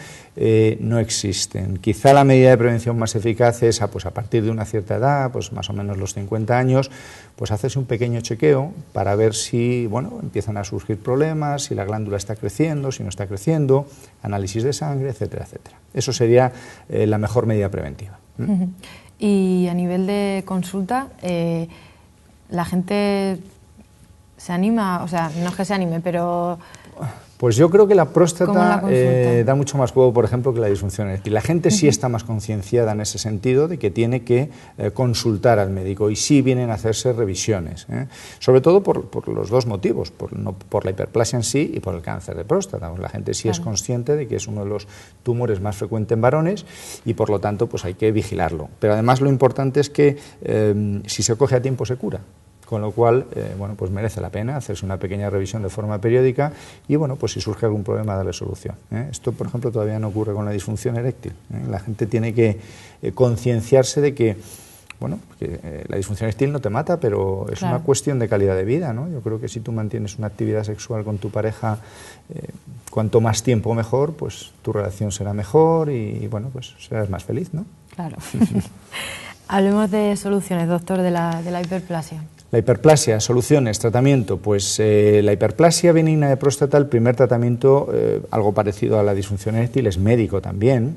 G: no existen. Quizá la medida de prevención más eficaz es a partir de una cierta edad, pues más o menos los 50 años, pues hacerse un pequeño chequeo para ver si empiezan a surgir problemas, si la glándula está creciendo, si no está creciendo, análisis de sangre, etcétera, etcétera. Eso sería la mejor medida preventiva.
A: Y a nivel de consulta, la gente se anima, o sea, no es que se anime, pero...
G: Pues yo creo que la próstata
A: la
G: da mucho más juego, por ejemplo, que la disfunción eréctil. La gente sí está más concienciada en ese sentido de que tiene que consultar al médico y sí vienen a hacerse revisiones, sobre todo por los dos motivos, por la hiperplasia en sí y por el cáncer de próstata. La gente sí es consciente de que es uno de los tumores más frecuentes en varones y por lo tanto pues hay que vigilarlo. Pero además lo importante es que si se coge a tiempo se cura. Con lo cual, pues merece la pena hacerse una pequeña revisión de forma periódica y, pues si surge algún problema, darle solución. Esto, por ejemplo, todavía no ocurre con la disfunción eréctil. La gente tiene que concienciarse de que, que la disfunción eréctil no te mata, pero es una cuestión de calidad de vida, ¿no? Yo creo que si tú mantienes una actividad sexual con tu pareja, cuanto más tiempo mejor, pues tu relación será mejor y, pues serás más feliz, ¿no?
A: Claro. Hablemos de soluciones, doctor, de la hiperplasia.
G: La hiperplasia, soluciones, tratamiento. Pues la hiperplasia benigna de próstata, el primer tratamiento, algo parecido a la disfunción eréctil, es médico también.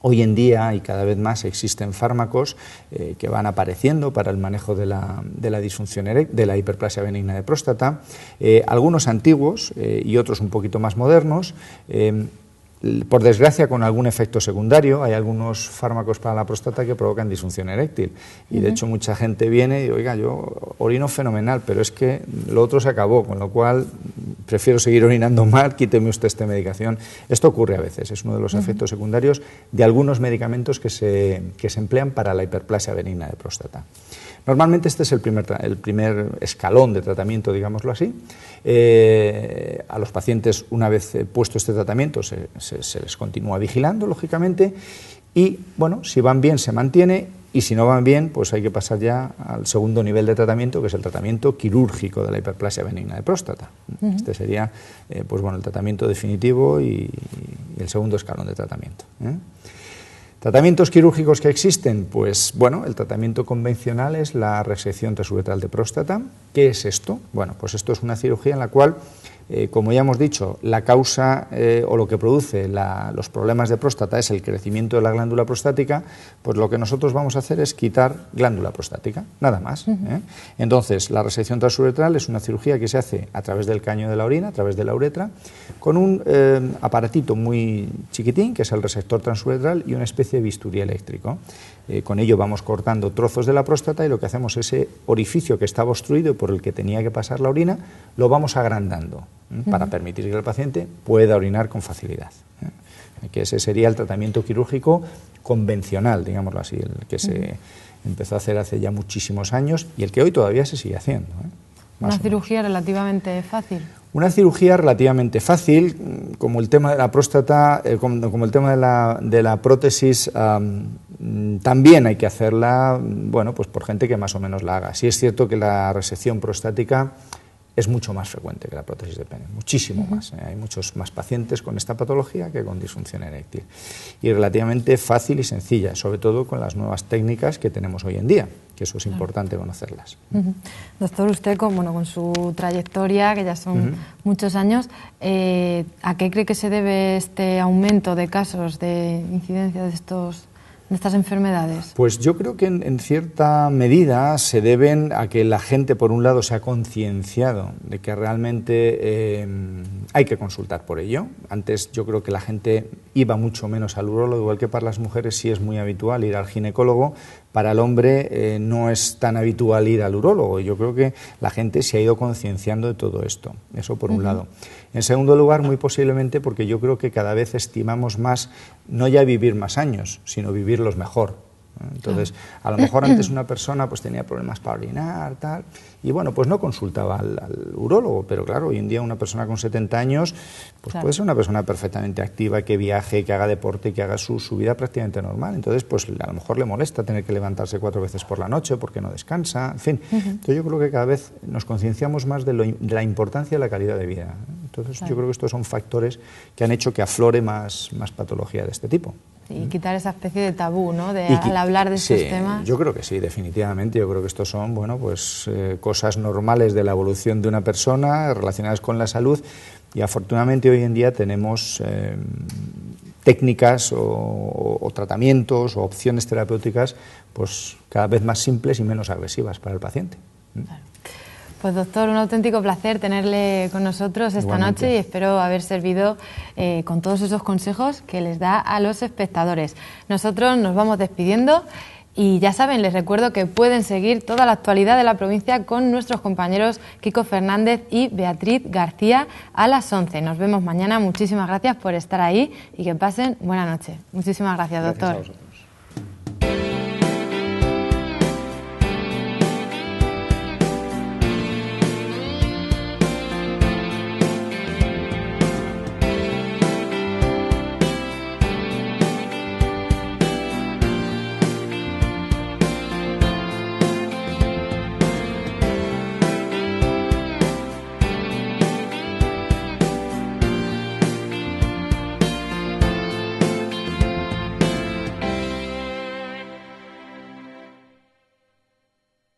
G: Hoy en día y cada vez más existen fármacos que van apareciendo para el manejo de la disfunción de la hiperplasia benigna de próstata, algunos antiguos y otros un poquito más modernos. Por desgracia, con algún efecto secundario. Hay algunos fármacos para la próstata que provocan disfunción eréctil. Y de hecho mucha gente viene y dice, oiga, yo orino fenomenal, pero es que lo otro se acabó, con lo cual prefiero seguir orinando mal, quíteme usted esta medicación. Esto ocurre a veces, es uno de los efectos secundarios de algunos medicamentos que se emplean para la hiperplasia benigna de próstata. Normalmente este es el primer escalón de tratamiento, digámoslo así. A los pacientes, una vez puesto este tratamiento, se les continúa vigilando, lógicamente, y si van bien se mantiene, y si no van bien, pues hay que pasar ya al segundo nivel de tratamiento, que es el tratamiento quirúrgico de la hiperplasia benigna de próstata. Este sería el tratamiento definitivo y el segundo escalón de tratamiento. ¿Tratamientos quirúrgicos que existen? Pues el tratamiento convencional es la resección transuretral de próstata. ¿Qué es esto? Pues esto es una cirugía en la cual, como ya hemos dicho, la causa o lo que produce los problemas de próstata es el crecimiento de la glándula prostática, pues lo que nosotros vamos a hacer es quitar glándula prostática, nada más. Entonces, la resección transuretral es una cirugía que se hace a través del caño de la orina, a través de la uretra, con un aparatito muy chiquitín, que es el resector transuretral, y una especie de bisturí eléctrico. Con ello vamos cortando trozos de la próstata y lo que hacemos es ese orificio que estaba obstruido y por el que tenía que pasar la orina, lo vamos agrandando para permitir que el paciente pueda orinar con facilidad. Que ese sería el tratamiento quirúrgico convencional, digámoslo así, el que se empezó a hacer hace ya muchísimos años y el que hoy todavía se sigue haciendo.
A: Una cirugía relativamente fácil.
G: Una cirugía relativamente fácil, como el tema de la próstata, como el tema de la prótesis, también hay que hacerla, pues por gente que más o menos la haga. Sí es cierto que la resección prostática es mucho más frecuente que la prótesis de pene, muchísimo más. Hay muchos más pacientes con esta patología que con disfunción eréctil. Y relativamente fácil y sencilla, sobre todo con las nuevas técnicas que tenemos hoy en día, que eso es importante conocerlas.
A: Doctor, usted con su trayectoria, que ya son muchos años, ¿a qué cree que se debe este aumento de casos de incidencia de estas enfermedades?
G: Pues yo creo que en cierta medida se deben a que la gente, por un lado, se ha concienciado de que realmente hay que consultar por ello. Antes yo creo que la gente iba mucho menos al urólogo, igual que para las mujeres sí es muy habitual ir al ginecólogo. Para el hombre no es tan habitual ir al urólogo. Yo creo que la gente se ha ido concienciando de todo esto. Eso por un lado. En segundo lugar, muy posiblemente porque yo creo que cada vez estimamos más no ya vivir más años, sino vivirlos mejor. Entonces, a lo mejor antes una persona pues tenía problemas para orinar, tal, y bueno, pues no consultaba al urólogo, pero claro, hoy en día una persona con 70 años pues puede ser una persona perfectamente activa, que viaje, que haga deporte, que haga su vida prácticamente normal. Entonces, pues a lo mejor le molesta tener que levantarse 4 veces por la noche porque no descansa, en fin. Entonces yo creo que cada vez nos concienciamos más de la importancia de la calidad de vida. Entonces yo creo que estos son factores que han hecho que aflore más patología de este tipo.
A: Y quitar esa especie de tabú, ¿no?, al hablar de estos temas.
G: Yo creo que sí, definitivamente. Yo creo que estos son, bueno, pues cosas normales de la evolución de una persona relacionadas con la salud, y afortunadamente hoy en día tenemos técnicas o tratamientos o opciones terapéuticas pues cada vez más simples y menos agresivas para el paciente.
A: Claro. Pues doctor, un auténtico placer tenerle con nosotros esta noche, y espero haber servido con todos esos consejos que les da a los espectadores. Nosotros nos vamos despidiendo y ya saben, les recuerdo que pueden seguir toda la actualidad de la provincia con nuestros compañeros Kiko Fernández y Beatriz García a las 11. Nos vemos mañana. Muchísimas gracias por estar ahí y que pasen buena noche. Muchísimas gracias, doctor.